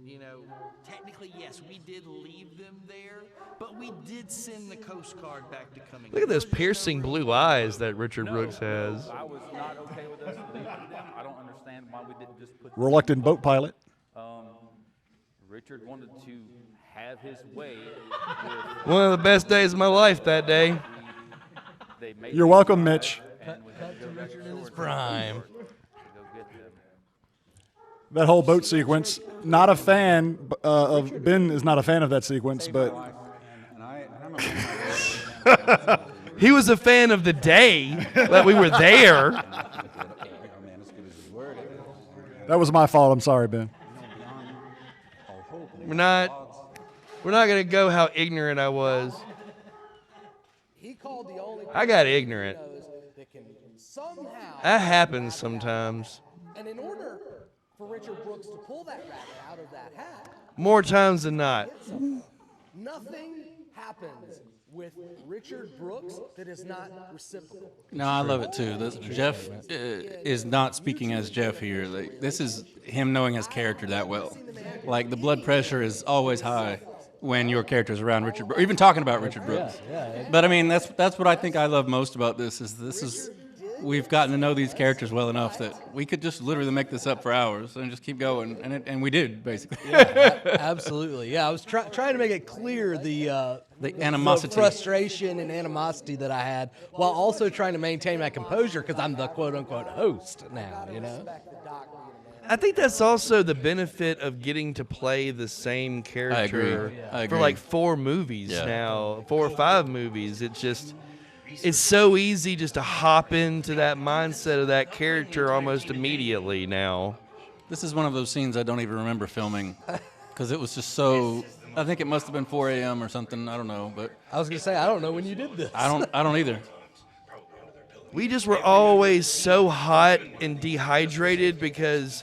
technically, yes, we did leave them there, but we did send the Coast Guard back to come and Look at those piercing blue eyes that Richard Brooks has. I was not okay with us leaving them. I don't understand why we didn't just put. Reluctant boat pilot. Richard wanted to have his way. One of the best days of my life that day. You're welcome, Mitch. Cut to Richard in his prime. That whole boat sequence, not a fan of, Ben is not a fan of that sequence, but. He was a fan of the day that we were there. That was my fault. I'm sorry, Ben. We're not going to go how ignorant I was. He called the only I got ignorant. that can somehow. That happens sometimes. And in order for Richard Brooks to pull that rabbit out of that hat, More times than not. nothing happens with Richard Brooks that is not reciprocal. No, I love it too. Jeff is not speaking as Jeff here. Like, this is him knowing his character that well. Like, the blood pressure is always high when your character is around Richard Brooks, or even talking about Richard Brooks. But I mean, that's what I think I love most about this is we've gotten to know these characters well enough that we could just literally make this up for hours and just keep going, and we did basically. Yeah, absolutely. Yeah, I was trying to make it clear the animosity, the frustration, and animosity that I had, while also trying to maintain my composure because I'm the quote unquote host now. I think that's also the benefit of getting to play the same character I agree. for like 4 movies now, 4 or 5 movies. It's so easy just to hop into that mindset of that character almost immediately now. This is one of those scenes I don't even remember filming because it was just so. I think it must have been 4 a.m. or something. I don't know, but I was gonna say I don't know when you did this. I don't either. We just were always so hot and dehydrated because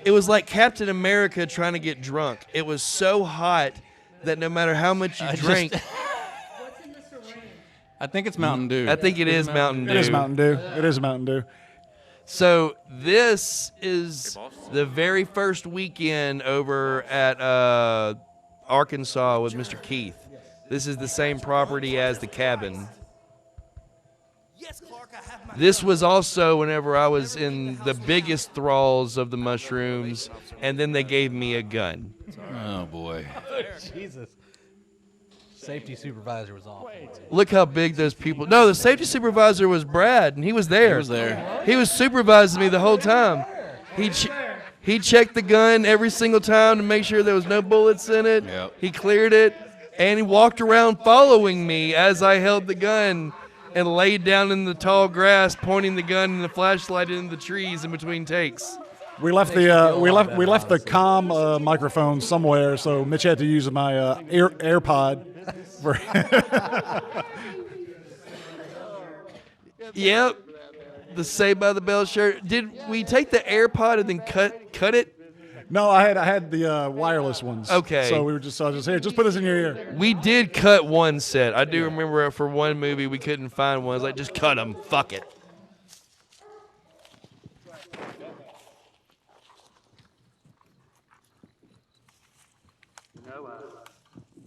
it was like Captain America trying to get drunk. It was so hot that no matter how much you drank. I think it's Mountain Dew. I think it is Mountain Dew. It is Mountain Dew. It is Mountain Dew. So this is the very first weekend over at Arkansas with Mr. Keith. This is the same property as the cabin. This was also whenever I was in the biggest thralls of the mushrooms, and then they gave me a gun. Oh, boy. Jesus. Safety supervisor was awful. Look how big those people. No, the safety supervisor was Brad, and he was there. He was there. He was supervising me the whole time. He checked the gun every single time to make sure there was no bullets in it. Yep. He cleared it, and he walked around following me as I held the gun and laid down in the tall grass, pointing the gun and the flashlight into the trees in between takes. We left the we left the comm microphone somewhere, so Mitch had to use my AirPod. Yep, the Saved by the Bell shirt. Did we take the AirPod and then cut it? No, I had the wireless ones. Okay. So I was just here. Just put this in your ear. We did cut one set. I do remember for one movie we couldn't find one. I was like, just cut them. Fuck it.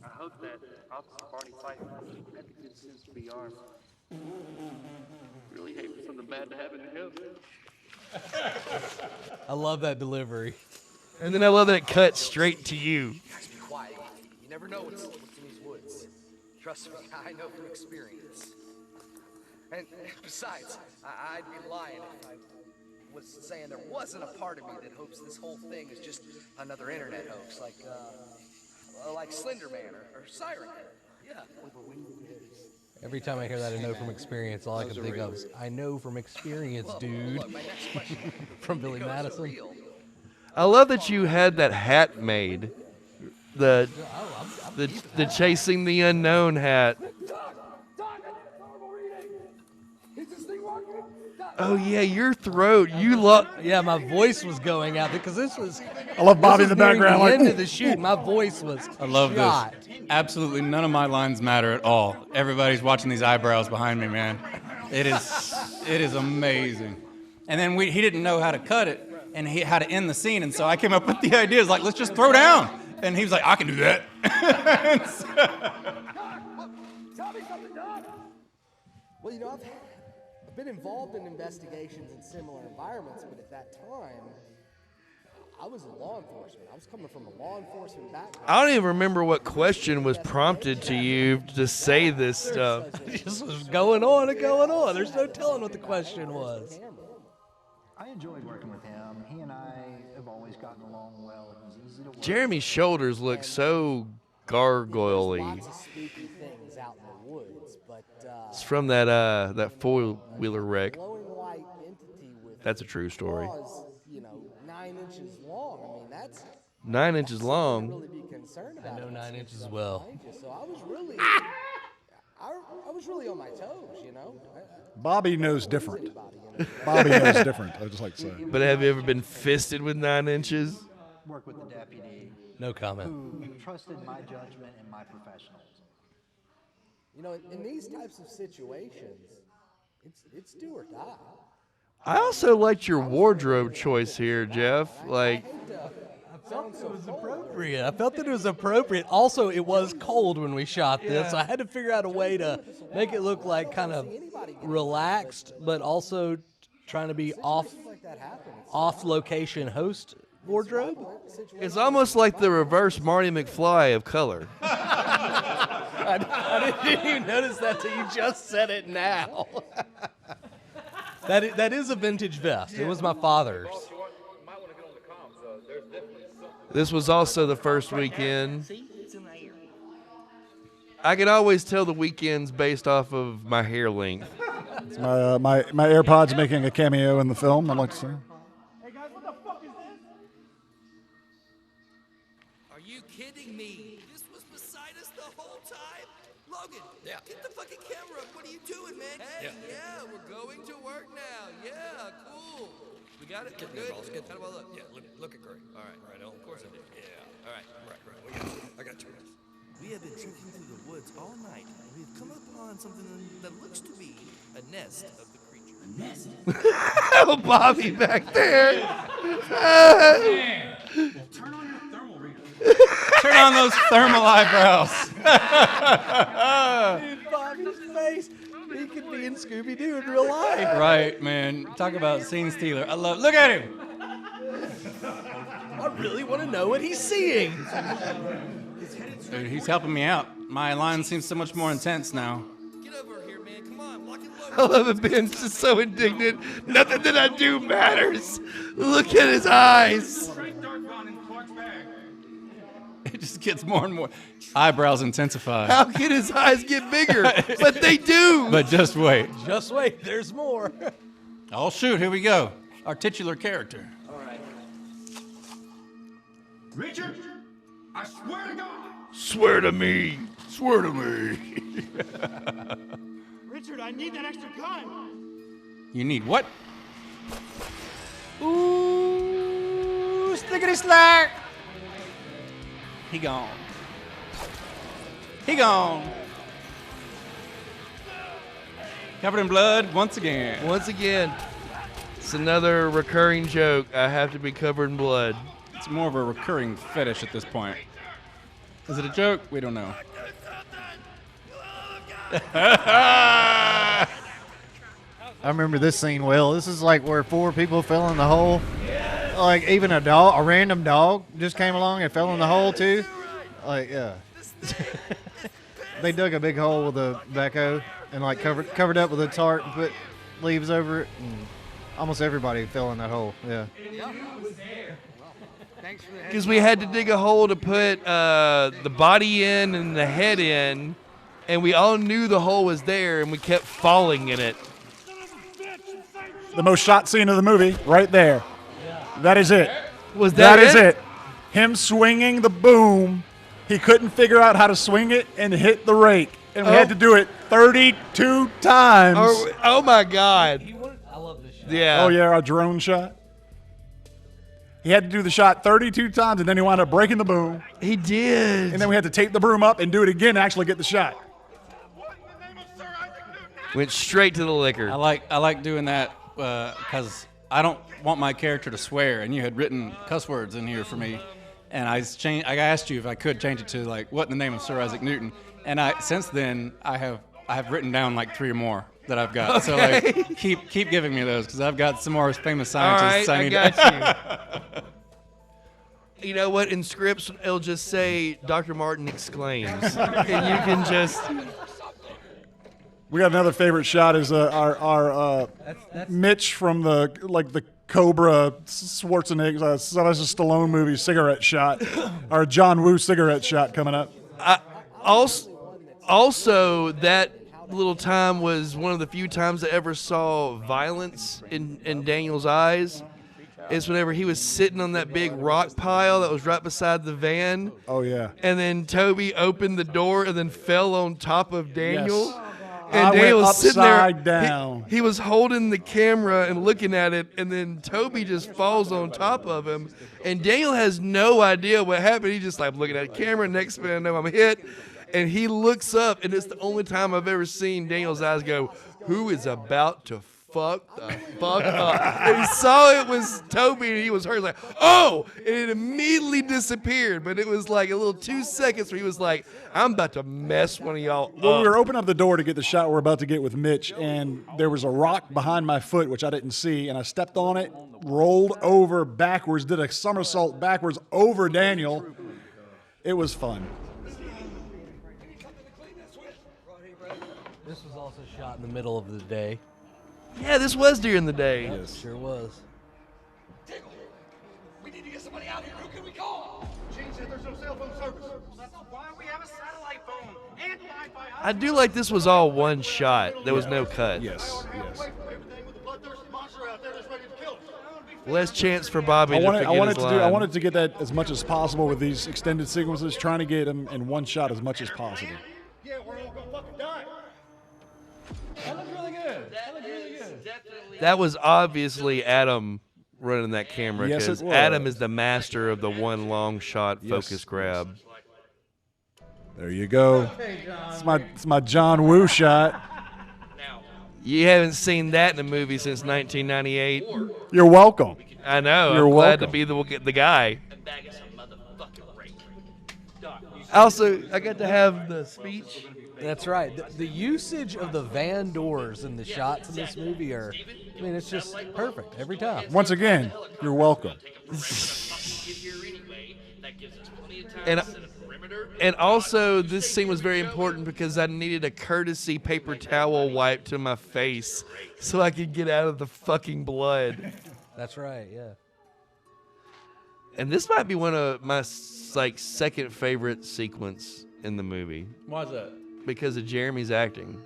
I hope that opposite party fight had the good sense to be armed. Really hate for something bad to happen to him. I love that delivery. And then I love that it cut straight to you. Guys, be quiet. You never know what's in these woods. Trust me, I know from experience. And besides, I'd be lying if I was saying there wasn't a part of me that hopes this whole thing is just another internet hoax, like Slender Man or Siren. Yeah. Every time I hear that, I know from experience. All I can think of is, I know from experience, dude. From Billy Madison. I love that you had that hat made. The chasing the unknown hat. Oh yeah, your throat. You love. Yeah, my voice was going out because this was. I love Bobby in the background. The Like, end of the shoot, my voice was. I love shot. this. Absolutely none of my lines matter at all. Everybody's watching these eyebrows behind me, man. It is amazing. And then he didn't know how to cut it and how to end the scene, and so I came up with the idea. It's like, let's just throw down. And he was like, I can do that. Well, you know, I've been involved in investigations in similar environments, but at that time, I was in law enforcement. I was coming from a law enforcement background. I don't even remember what question was prompted to you to say this stuff. It just was going on and going on. There's no telling what the question was. I enjoyed working with him. He and I have always gotten along well. He's easy to work with. Jeremy's shoulders look so gargoyle-y. Lots of spooky things out in the woods, but It's from that four-wheeler wreck. glowing white entity with That's a true story. claws, 9 inches long. I mean, that's 9 inches long. really be concerned about. I know 9 inches as well. So I was really, I was really on my toes, you know. Bobby knows different. Bobby knows different, I'd just like to say. But have you ever been fisted with 9 inches? Work with the deputy. No comment. Who trusted my judgment and my professionalism. You know, in these types of situations, it's do or die. I also liked your wardrobe choice here, Jeff. Like, I felt it was appropriate. I felt that it was appropriate. Also, it was cold when we shot this, so I had to figure out a way to make it look like kind of relaxed, but also trying to be off-location host wardrobe. it's almost like the reverse Marty McFly of color. I didn't even notice that till you just said it now. That is a vintage vest. It was my father's. This was also the first weekend. I can always tell the weekends based off of my hair length. It's my AirPods making a cameo in the film, I'd like to say. Are you kidding me? This was beside us the whole time? Logan, get the fucking camera up. What are you doing, man? Hey, yeah, we're going to work now. Yeah, cool. We got it? We're good? How do I look? Yeah, look at Greg. All right, right on. Of course I did. Yeah. All right. I got you. We have been trekking through the woods all night, and we've come upon something that looks to be a nest of the creature. A nest? Oh, Bobby back there. Turn on your thermal reader. Turn on those thermal eyebrows. Dude, Bobby's face. He could be in Scooby-Doo in real life. Right, man. Talk about scene stealer. Look at him. I really want to know what he's seeing. Dude, he's helping me out. My line seems so much more intense now. Get over here, man. Come on, lock and load. I love it. Ben's just so indignant. Nothing that I do matters. Look at his eyes. It just gets more and more. Eyebrows intensify. How can his eyes get bigger? But they do. But just wait. Just wait. There's more. Oh, shoot. Here we go. Our titular character. All right. Richard, I swear to God. Swear to me. Swear to me. Richard, I need that extra gun. You need what? Ooh, stickety slack. He gone. He gone. Covered in blood once again. Once again, it's another recurring joke. I have to be covered in blood. It's more of a recurring fetish at this point. Is it a joke? We don't know. I remember this scene well. This is like where 4 people fell in the hole. Like even a random dog just came along and fell in the hole too. Like yeah. They dug a big hole with a backhoe and like covered up with a tarp and put leaves over it. And almost everybody fell in that hole. Yeah. Because we had to dig a hole to put the body in and the head in, and we all knew the hole was there, and we kept falling in it. The most shot scene of the movie, right there. That is it. Was that is it? Him swinging the boom. He couldn't figure out how to swing it and hit the rake, and we had to do it 32 times. Oh my God! I love this shot. Yeah. Oh yeah, our drone shot. He had to do the shot 32 times, and then he wound up breaking the boom. He did. And then we had to tape the broom up and do it again and actually get the shot. Went straight to the liquor. I like doing that because I don't want my character to swear, and you had written cuss words in here for me, and I asked you if I could change it to like what in the name of Sir Isaac Newton, and since then I have written down like 3 or more that I've got. Okay. So like keep giving me those because I've got some more famous scientists. All right, I got you. You know what? In scripts, it'll just say Dr. Martin exclaims, and you can just. We got another favorite shot is our Mitch from the Cobra Schwarzenegger Sylvester Stallone movie cigarette shot, our John Woo cigarette shot coming up. Also, that little time was one of the few times I ever saw violence in Daniel's eyes. It's whenever he was sitting on that big rock pile that was right beside the van. Oh, yeah. And then Toby opened the door and then fell on top of Daniel. Yes. And Daniel was sitting there. Upside down. He was holding the camera and looking at it, and then Toby just falls on top of him. And Daniel has no idea what happened. He's just like looking at the camera. Next minute, I know I'm hit. And he looks up, and it's the only time I've ever seen Daniel's eyes go, who is about to fuck the fuck up? And he saw it was Toby, and he was hurt. Like, oh! And it immediately disappeared. But it was like a little 2 seconds where he was like, I'm about to mess one of y'all Well, up. we were opening up the door to get the shot we're about to get with Mitch, and there was a rock behind my foot, which I didn't see, and I stepped on it, rolled over backwards, did a somersault backwards over Daniel. It was fun. This was also shot in the middle of the day. Yeah, this was during the day. Yes. Sure was. We need to get somebody out here. Who can we call? Gene said there's no cell phone service. That's why we have a satellite phone and Wi-Fi. I do like this was all one shot. There was no cut. Yes, yes. Less chance for Bobby I to wanted, forget I wanted his to line. do. I wanted to get that as much as possible with these extended sequences, trying to get them in one shot as much as possible. Yeah, we're all gonna fucking die. That looked really good. That looked really good. That was obviously Adam running that camera Yes, because it was. Adam is the master of the one long shot focus grab. There you go. It's my John Woo shot. You haven't seen that in a movie since 1998. You're welcome. I know. You're I'm glad to welcome. be the guy. Also, I got to have the speech. That's right. The usage of the van doors in the shots in this movie are, I mean, it's just perfect every time. Once again, you're welcome. And also, this scene was very important because I needed a courtesy paper towel wipe to my face so I could get out of the fucking blood. That's right, yeah. And this might be one of my second favorite sequence in the movie. Why is that? Because of Jeremy's acting.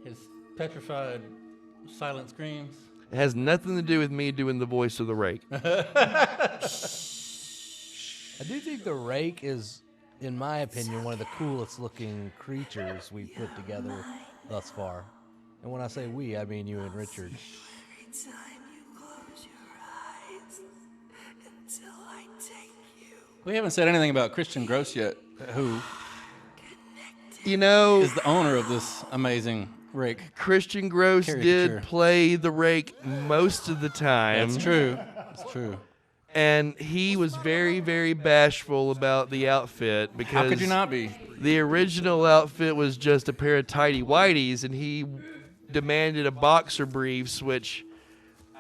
His petrified silent screams. It has nothing to do with me doing the voice of the rake. I do think the rake is, in my opinion, one of the coolest looking creatures we've put together thus far. And when I say we, I mean you and Richard. Every time you close your eyes until I take you. We haven't said anything about Christian Gross yet, who You know, is the owner of this amazing rake. Christian Gross Caricature. did play the rake most of the time. That's true. That's true. And he was very, very bashful about the outfit because How could you not be? The original outfit was just a pair of tighty whities, and he demanded a boxer briefs, which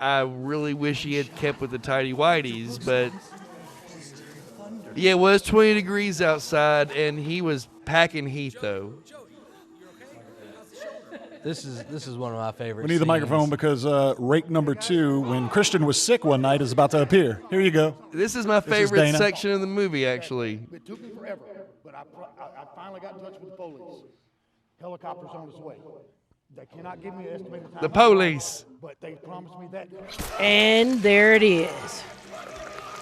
I really wish he had kept with the tighty whities. But yeah, it was 20 degrees outside, and he was packing heat though. This is one of my favorites. We need the microphone because rake number 2, when Christian was sick one night, is about to appear. Here you go. This is my favorite section of the movie, actually. It took me forever, but I finally got in touch with the police. Helicopter's on its way. They cannot give me an estimated time. The police. But they promised me that. And there it is.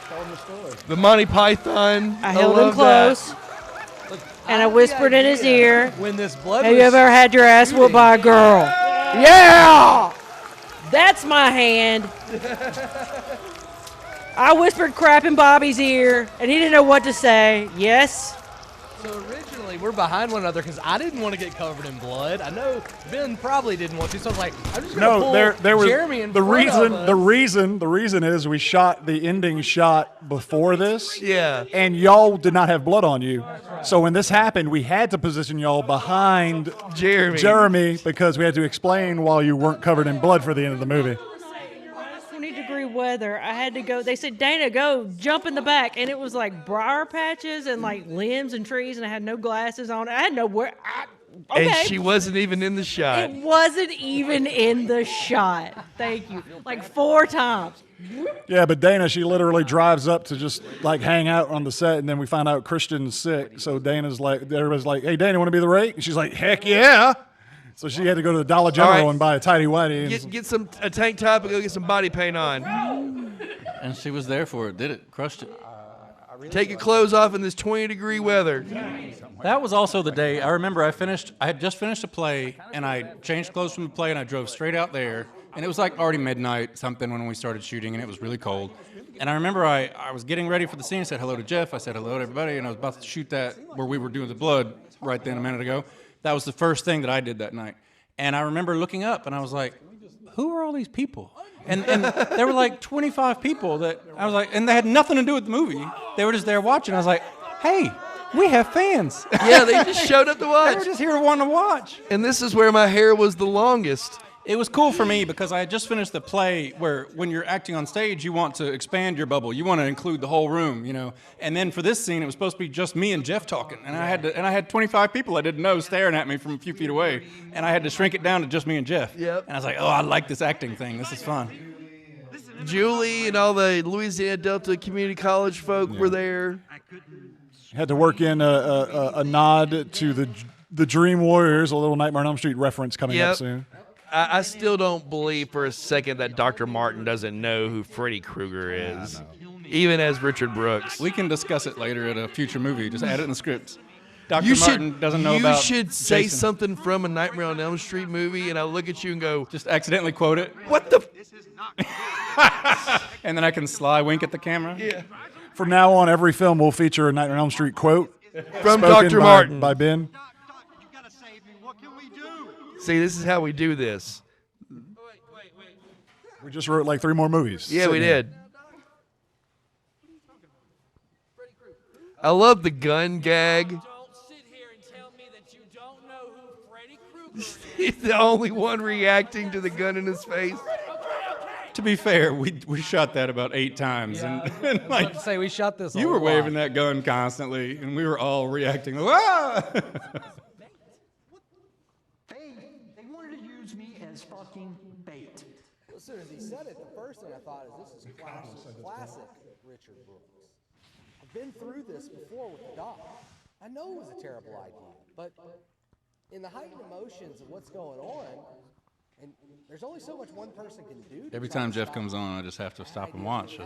Tell them the story. The Monty Python. I held him close. And I whispered in his ear, when this blood have you ever had your ass whooped by a girl? Yeah! That's my hand. I whispered crap in Bobby's ear, and he didn't know what to say. Yes? So originally, we're behind one another because I didn't want to get covered in blood. I know Ben probably didn't want to, so I was like, I'm just going to pull there was Jeremy in the front reason. of us. The reason is we shot the ending shot before this. Yeah. And y'all did not have blood on you, so when this happened, we had to position y'all behind Jeremy because we had to explain why you weren't covered in blood for the end of the movie. 20-degree weather. I had to go. They said, Dana, go jump in the back. And it was like briar patches and like limbs and trees, and I had no glasses on. I had nowhere. Okay. And she wasn't even in the shot. It wasn't even in the shot. Thank you. Like 4 times. Yeah, but Dana, she literally drives up to just like hang out on the set, and then we find out Christian's sick. So Dana's like, everybody's like, hey, Dana, want to be the rake? And she's like, heck yeah. So she had to go to the Dollar General and buy a tighty whitey. Get a tank top and go get some body paint on. And she was there for it. Did it? Crushed it. Take your clothes off in this 20-degree weather. That was also the day. I remember I had just finished a play, and I changed clothes from the play, and I drove straight out there. And it was like already midnight something when we started shooting, and it was really cold. And I remember I was getting ready for the scene. I said hello to Jeff. I said hello to everybody, and I was about to shoot that where we were doing the blood right then a minute ago. That was the first thing that I did that night. And I remember looking up, and I was like, who are all these people? And there were like 25 people that I was like, and they had nothing to do with the movie. They were just there watching. I was like, hey, we have fans. Yeah, they just showed up to watch. They were just here wanting to watch. And this is where my hair was the longest. It was cool for me because I had just finished the play where when you're acting on stage, you want to expand your bubble. You want to include the whole room, you know. And then for this scene, it was supposed to be just me and Jeff talking. And I had 25 people I didn't know staring at me from a few feet away. And I had to shrink it down to just me and Jeff. Yep. And I was like, oh, I like this acting thing. This is fun. Julie and all the Louisiana Delta Community College folk were there. Had to work in a nod to the Dream Warriors, a little Nightmare on Elm Street reference coming up soon. I still don't believe for a second that Dr. Martin doesn't know who Freddy Krueger is, even as Richard Brooks. We can discuss it later at a future movie. Just add it in the script. Dr. Martin doesn't know about You should say Jason. something from a Nightmare on Elm Street movie, and I'll look at you and go, just accidentally quote it. What the? And then I can sly wink at the camera. Yeah. From now on, every film will feature a Nightmare on Elm Street quote From spoken Dr. Martin. by Ben. See, this is how we do this. We just wrote like 3 more movies. Yeah, we did. I love the gun gag. He's the only one reacting to the gun in his face. To be fair, we shot that about 8 times, Yeah, and I was like about to say we shot this. you a were lot. waving that gun constantly, and we were all reacting. Ah! They wanted to use me as fucking bait. As soon as he said it, the first thing I thought is this is classic Richard Brooks. I've been through this before with the dog. I know it was a terrible idea, but in the heightened emotions of what's going on, and there's only so much one person can do. Every time Jeff comes on, I just have to stop and watch.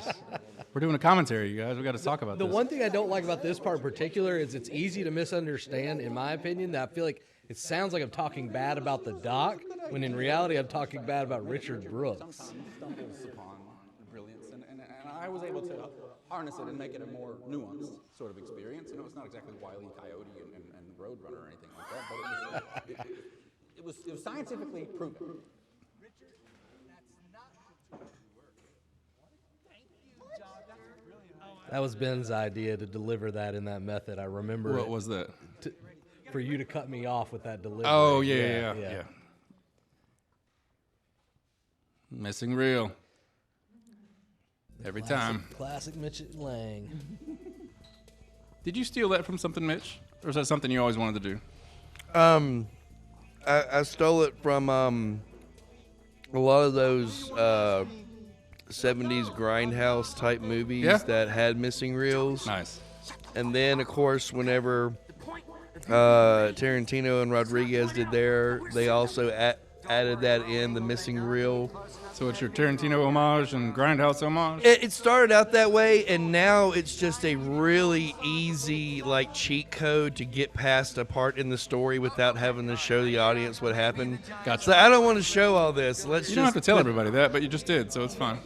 We're doing a commentary, you guys. We got to talk about The this. one thing I don't like about this part in particular is it's easy to misunderstand, in my opinion, that I feel like it sounds like I'm talking bad about the doc, when in reality I'm talking bad about Richard Brooks. Stumbles upon brilliance, and I was able to harness it and make it a more nuanced sort of experience. You know, it's not exactly Wile E. Coyote and Roadrunner or anything like that, but it was scientifically proven. That was Ben's idea to deliver that in that method. I remember. What was that? For you to cut me off with that delivery. Oh, yeah. Missing reel. Every time. Classic Mitch Lang. Did you steal that from something, Mitch? Or is that something you always wanted to do? I stole it from a lot of those 70s grindhouse type movies that had missing reels. Nice. And then, of course, whenever Tarantino and Rodriguez did they also added that in, the missing reel. So it's your Tarantino homage and grindhouse homage? It started out that way, and now it's just a really easy like cheat code to get past a part in the story without having to show the audience what happened. Gotcha. So I don't want to show all this. You don't have to tell everybody that, but you just did, so it's fine.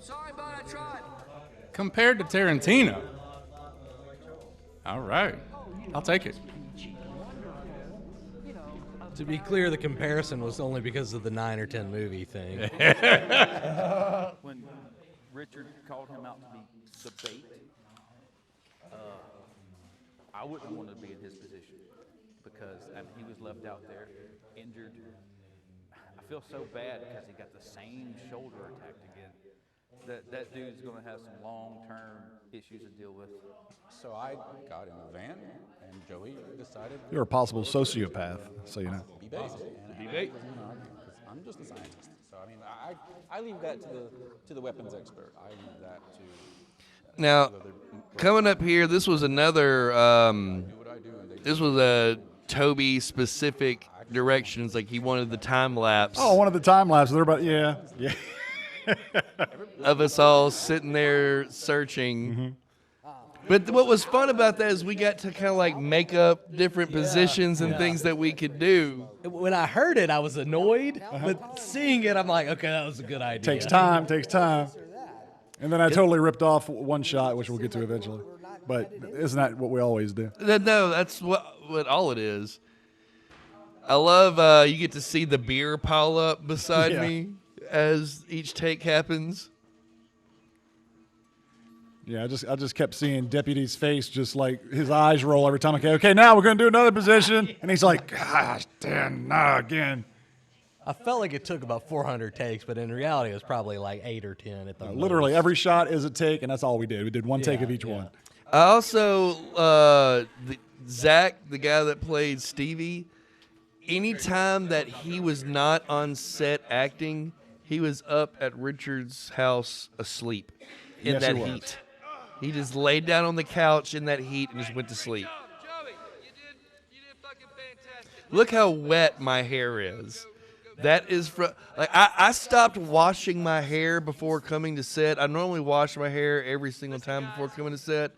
Sorry, but I tried. Compared to Tarantino. All right. I'll take it. To be clear, the comparison was only because of the 9 or 10 movie thing. When Richard called him out to be the bait, I wouldn't want to be in his position because he was left out there injured. I feel so bad because he got the same shoulder attacked again. That dude's going to have some long-term issues to deal with. So I got in the van, and Joey decided... You're a possible sociopath, so you know. Be bait. And I wasn't gonna argue, 'cause I'm just a scientist. So, I mean, I leave that to the weapons expert. I leave that to... Now, coming up here, this was another... this was a Toby-specific directions. Like, he wanted the time-lapse. Oh, one of the time-lapses. They're about... Yeah. Of us all sitting there searching. Mm-hmm. But what was fun about that is we got to kind of like make up different positions and things that we could do. When I heard it, I was annoyed, but seeing it, I'm like, okay, that was a good idea. Takes time. And then I totally ripped off one shot, which we'll get to eventually. But isn't that what we always do? No, that's what all it is. I love you get to see the beer pile up beside me as each take happens. Yeah, I just kept seeing Deputy's face, just like his eyes roll every time. Okay, now we're going to do another position. And he's like, gosh, damn, not again. I felt like it took about 400 takes, but in reality, it was probably like 8 or 10 at the most. Literally, every shot is a take, and that's all we did. We did one take of each one. I also, Zach, the guy that played Stevie, anytime that he was not on set acting, he was up at Richard's house asleep in that heat. He just laid down on the couch in that heat and just went to sleep. Look how wet my hair is. That is from like I stopped washing my hair before coming to set. I normally wash my hair every single time before coming to set.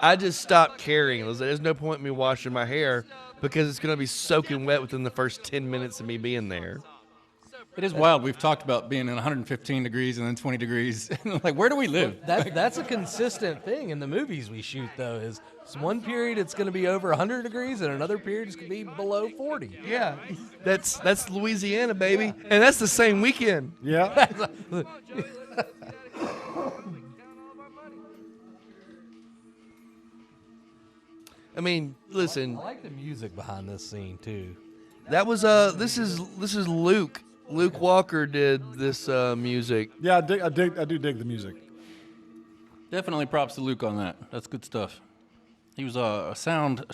I just stopped caring. There's no point in me washing my hair because it's going to be soaking wet within the first 10 minutes of me being there. It is wild. We've talked about being in 115 degrees and then 20 degrees. Like, where do we live? That's a consistent thing in the movies we shoot, though, is one period it's going to be over 100 degrees and another period it's going to be below 40. Yeah. That's Louisiana, baby. Yeah. And that's the same weekend. Yeah. I mean, listen. I like the music behind this scene, too. That was, this is Luke. Luke Walker did this music. Yeah, I do dig the music. Definitely props to Luke on that. That's good stuff. He was a sound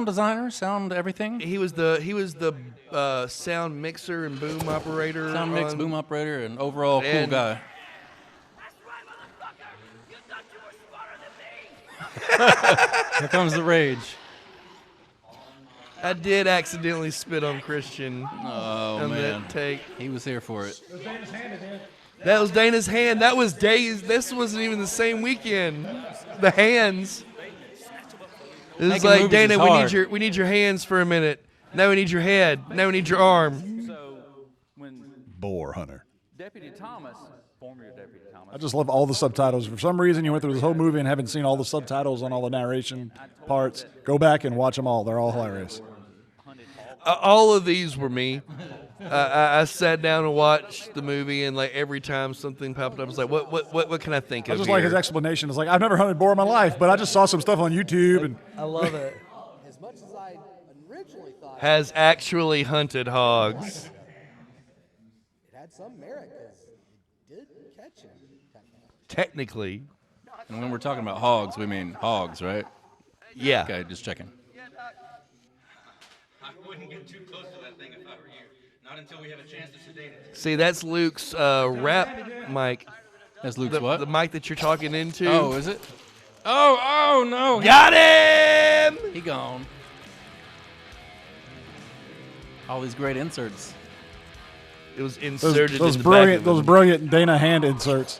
designer, sound everything. He was the sound mixer and boom operator. Sound mix, boom operator, and overall cool guy. Here comes the rage. I did accidentally spit on Christian. Oh, man. That take. He was here for it. That was Dana's hand. That was Days. This wasn't even the same weekend. The hands. It was like, Dana, we need your hands for a minute. Now we need your head. Now we need your arm. So when Boar Hunter. Deputy Thomas, former Deputy Thomas. I just love all the subtitles. For some reason, you went through this whole movie and haven't seen all the subtitles on all the narration parts. Go back and watch them all. They're all hilarious. All of these were me. I sat down and watched the movie, and like every time something popped up, I was like, "What can I think of?" I just like his explanation. It's like, I've never hunted boar in my life, but I just saw some stuff on YouTube, and I love it. As much as I originally thought, has actually hunted hogs. It had some merit because it did catch him. Technically. And when we're talking about hogs, we mean hogs, right? Yeah. Okay, just checking. I wouldn't get too close to that thing if I were you. Not until we have a chance to sedate it. See, that's Luke's rap mic. That's Luke's what? The mic that you're talking into. Oh, is it? Oh, no. Got him! He gone. All these great inserts. It was inserted those in the brilliant, back of those him. brilliant Dana hand inserts.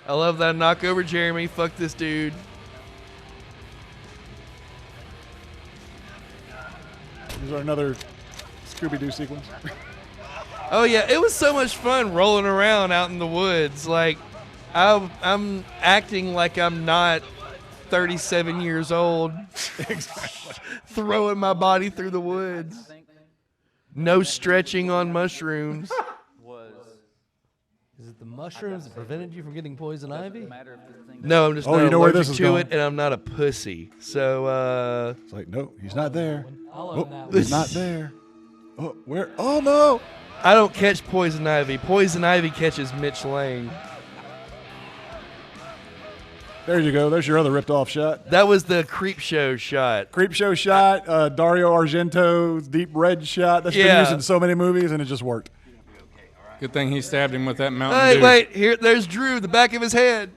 I love that knock over Jeremy. Fuck this dude. Is there another Scooby-Doo sequence? Oh yeah, it was so much fun rolling around out in the woods. Like, I'm acting like I'm not 37 years old. Exactly. Throwing my body through the woods. No stretching on mushrooms. Is it the mushrooms that prevented you from getting poison ivy? No, I'm just not you know where allergic this is to going. it, and I'm not a pussy. So, It's like, no, he's not there. I'll Oh, own that he's one. not there. Oh, where? Oh, no. I don't catch poison ivy. Poison ivy catches Mitch Lang. There you go. There's your other ripped off shot. That was the creep show shot. Creep show shot, Dario Argento deep red shot. That's been used in so many movies, and it just worked. Good thing he stabbed him with that Mountain Hey, Dew. wait. Here, there's Drew, the back of his head.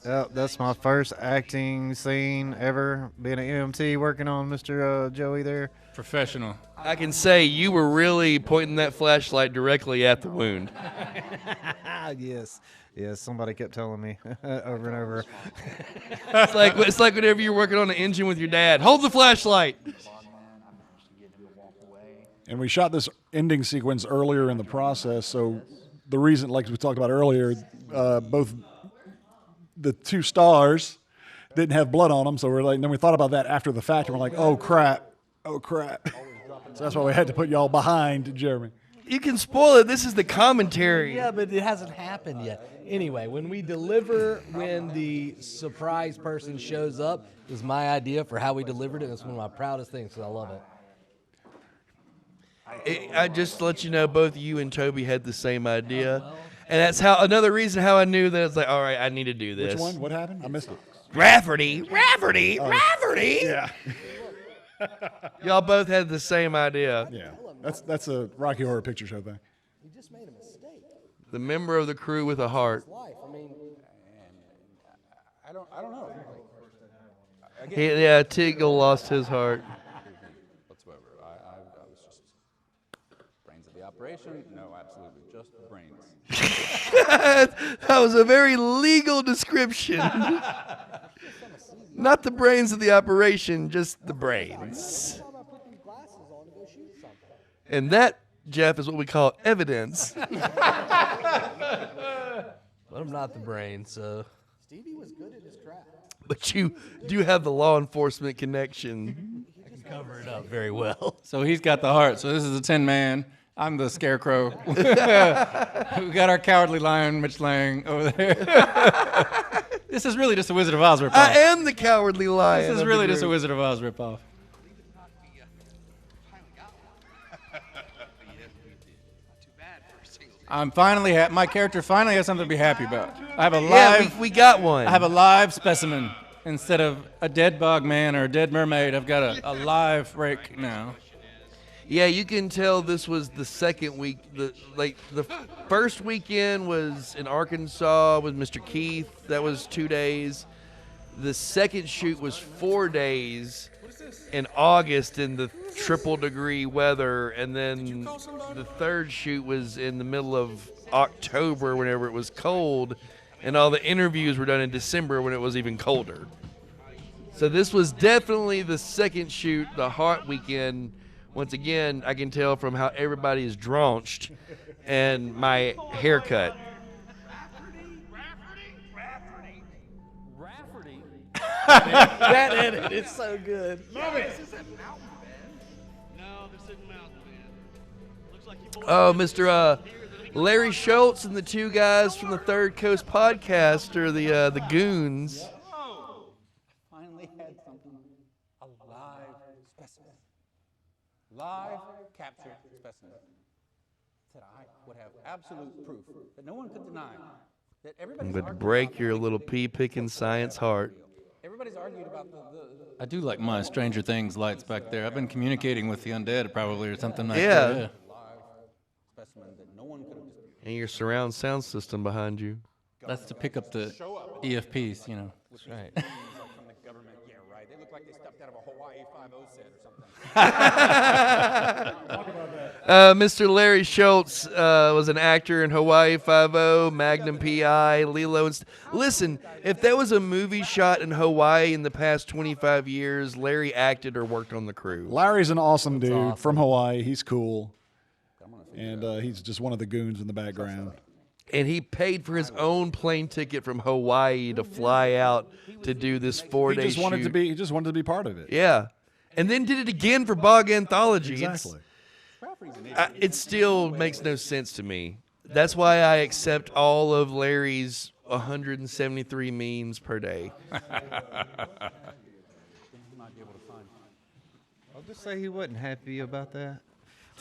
Yep, that's my first acting scene ever, being an EMT working on Mr. Joey there. Professional. I can say you were really pointing that flashlight directly at the wound. Yes. Yes, somebody kept telling me over and over. It's like whenever you're working on an engine with your dad. Hold the flashlight. And we shot this ending sequence earlier in the process, so the reason, like we talked about earlier, both the two stars didn't have blood on them, so we're like, and then we thought about that after the fact, and we're like, oh crap. So that's why we had to put y'all behind Jeremy. You can spoil it. This is the commentary. Yeah, but it hasn't happened yet. Anyway, when we deliver, when the surprise person shows up, it was my idea for how we delivered it. It's one of my proudest things, because I love it. I just to let you know, both you and Toby had the same idea. And that's how another reason how I knew that it's like, all right, I need to do this. Which one? What happened? I missed it. Rafferty. Yeah. Y'all both had the same idea. Yeah. That's a Rocky Horror Picture Show thing. He just made a mistake. The member of the crew with a heart. Life. I mean, I don't know. Yeah, Tiggle lost his heart. Whatsoever. I was just brains of the operation. No, absolutely, just brains. That was a very legal description. Not the brains of the operation, just the brains. And that, Jeff, is what we call evidence. But I'm not the brain, so. Stevie was good at his craft. But you do have the law enforcement connection. I can cover it up very well. So he's got the heart. So this is a 10-man. I'm the scarecrow. We got our cowardly lion, Mitch Lang, over there. This is really just a Wizard of Oz ripoff. I am the cowardly lion. This is really just a Wizard of Oz ripoff. I'm finally my character finally has something to be happy about. I have a live. Yeah, we got one. I have a live specimen instead of a dead bog man or a dead mermaid. I've got a live rake now. Yeah, you can tell this was the second week. The first weekend was in Arkansas with Mr. Keith. That was 2 days. The second shoot was 4 days in August in the triple degree weather, and then the third shoot was in the middle of October whenever it was cold, and all the interviews were done in December when it was even colder. So this was definitely the second shoot, the hot weekend. Once again, I can tell from how everybody is drenched and my haircut. That edit is so good. Oh, Mr. Larry Schultz and the two guys from the Third Coast podcast are the goons. Finally had something, a live specimen. Live captured specimen. That I would have absolute proof that no one could deny. That everybody's I'm going to break your little pea-picking science heart. Everybody's argued about the I do like my Stranger Things lights back there. I've been communicating with the undead probably or something like Yeah. that. specimen that no one could have disputed. And your surround sound system behind you. That's to pick up the EFPs, you know. That's right. From the government, yeah, right. They look like they stepped out of a Hawaii 5-0 set or something. Mr. Larry Schultz was an actor in Hawaii 5-0, Magnum PI, Lilo. Listen, if there was a movie shot in Hawaii in the past 25 years, Larry acted or worked on the crew. Larry's an awesome dude from Hawaii. He's cool. And he's just one of the goons in the background. And he paid for his own plane ticket from Hawaii to fly out to do this 4-day He just wanted shoot. to be. He just wanted to be part of it. Yeah, and then did it again for Bog Anthology. Exactly. It still makes no sense to me. That's why I accept all of Larry's 173 memes per day. I'll just say he wasn't happy about that.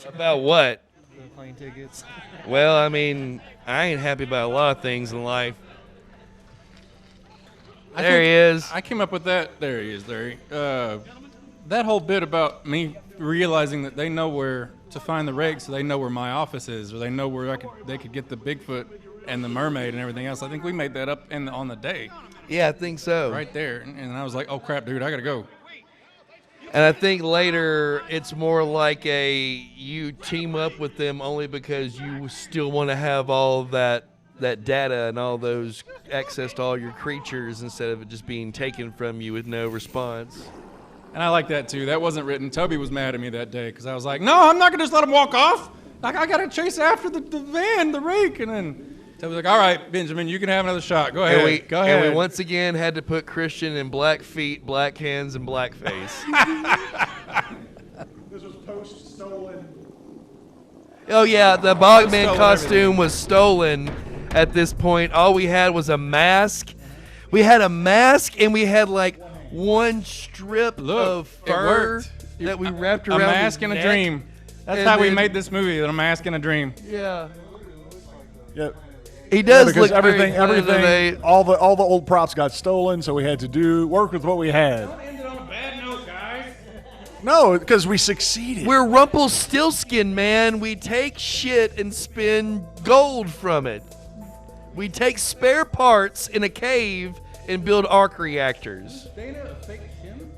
About what? The plane tickets. Well, I mean, I ain't happy about a lot of things in life. There he is. I came up with that. There he is, Larry. That whole bit about me realizing that they know where to find the rake, so they know where my office is, or they know where they could get the Bigfoot and the mermaid and everything else. I think we made that up on the day. Yeah, I think so. Right there. And I was like, oh, crap, dude, I got to go. And I think later it's more like you team up with them only because you still want to have all that data and all those access to all your creatures instead of it just being taken from you with no response. And I like that, too. That wasn't written. Toby was mad at me that day because I was like, no, I'm not going to just let him walk off. I got to chase after the van, the rake. And then Toby was like, all right, Benjamin, you can have another shot. Go ahead. Go ahead. And we once again had to put Christian in black feet, black hands, and black face. This was post-stolen. Oh, yeah, the Bogman costume was stolen at this point. All we had was a mask. We had a mask, and we had like one strip of fur that we wrapped around a mask his and a neck. dream. That's how we made this movie, a mask and a dream. Yeah. Yep. He does because look very everything, all the old props got stolen, so we had to work with what we had. Ended on a bad note, guys. No, because we succeeded. We're Rumpelstiltskin, man. We take shit and spin gold from it. We take spare parts in a cave and build arc reactors. Dana, fake Jim?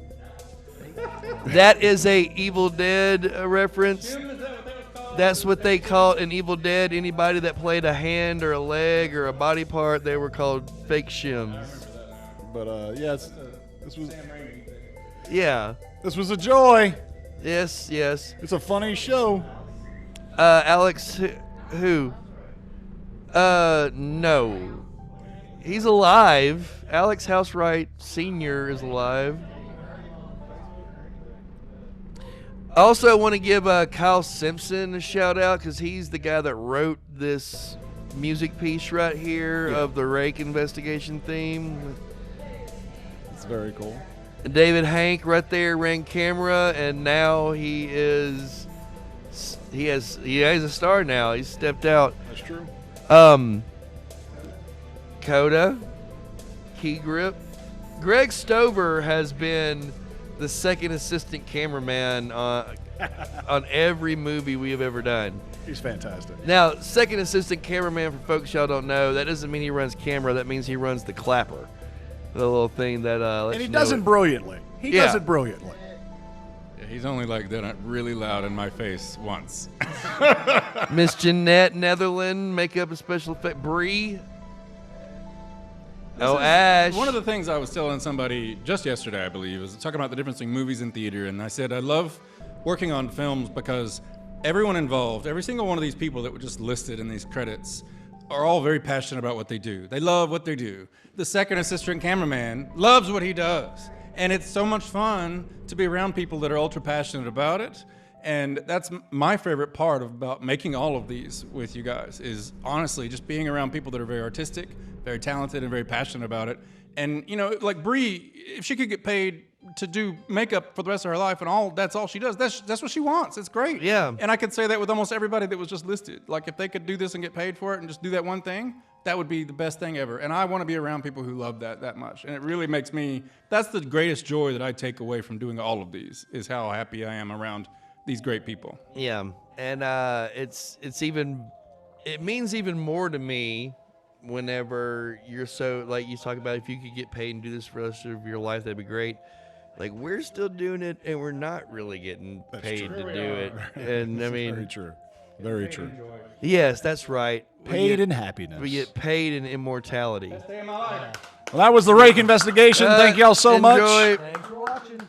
That is a Evil Dead reference. That's what they call an Evil Dead. Anybody that played a hand or a leg or a body part, they were called fake shims. But yes, this was. Yeah. This was a joy. Yes, yes. It's a funny show. Alex, who? No. He's alive. Alex Housewright Sr. is alive. I also want to give Kyle Simpson a shout out because he's the guy that wrote this music piece right here of the Rake Investigation theme. It's very cool. And David Hank right there ran camera, and now he's a star now. He's stepped out. That's true. Coda, Key Grip. Greg Stover has been the second assistant cameraman on every movie we have ever done. He's fantastic. Now, second assistant cameraman, for folks y'all don't know, that doesn't mean he runs camera. That means he runs the clapper, the little thing that lets And he you does know it brilliantly. He does it brilliantly. Yeah, he's only like done it really loud in my face once. Miss Jeanette Netherland, makeup and special effect. Bree. Ash. One of the things I was telling somebody just yesterday, I believe, was talking about the difference between movies and theater. And I said, I love working on films because everyone involved, every single one of these people that were just listed in these credits, are all very passionate about what they do. They love what they do. The second assistant cameraman loves what he does. And it's so much fun to be around people that are ultra passionate about it. And that's my favorite part about making all of these with you guys is honestly just being around people that are very artistic, very talented, and very passionate about it. And, you know, like Bree, if she could get paid to do makeup for the rest of her life and that's all she does, that's what she wants. It's great. Yeah. And I could say that with almost everybody that was just listed. Like if they could do this and get paid for it and just do that one thing, that would be the best thing ever. And I want to be around people who love that much. And it really makes me, that's the greatest joy that I take away from doing all of these, is how happy I am around these great people. Yeah, and it means even more to me whenever you're so, like you talk about, if you could get paid and do this for the rest of your life, that'd be great. Like, we're still doing it, and we're not really getting paid to do it. And I mean, very true. Very true. Yes, that's right. Paid in happiness. We get paid in immortality. Well, that was the Rake Investigation. Thank y'all so much. Enjoy. Thanks for watching.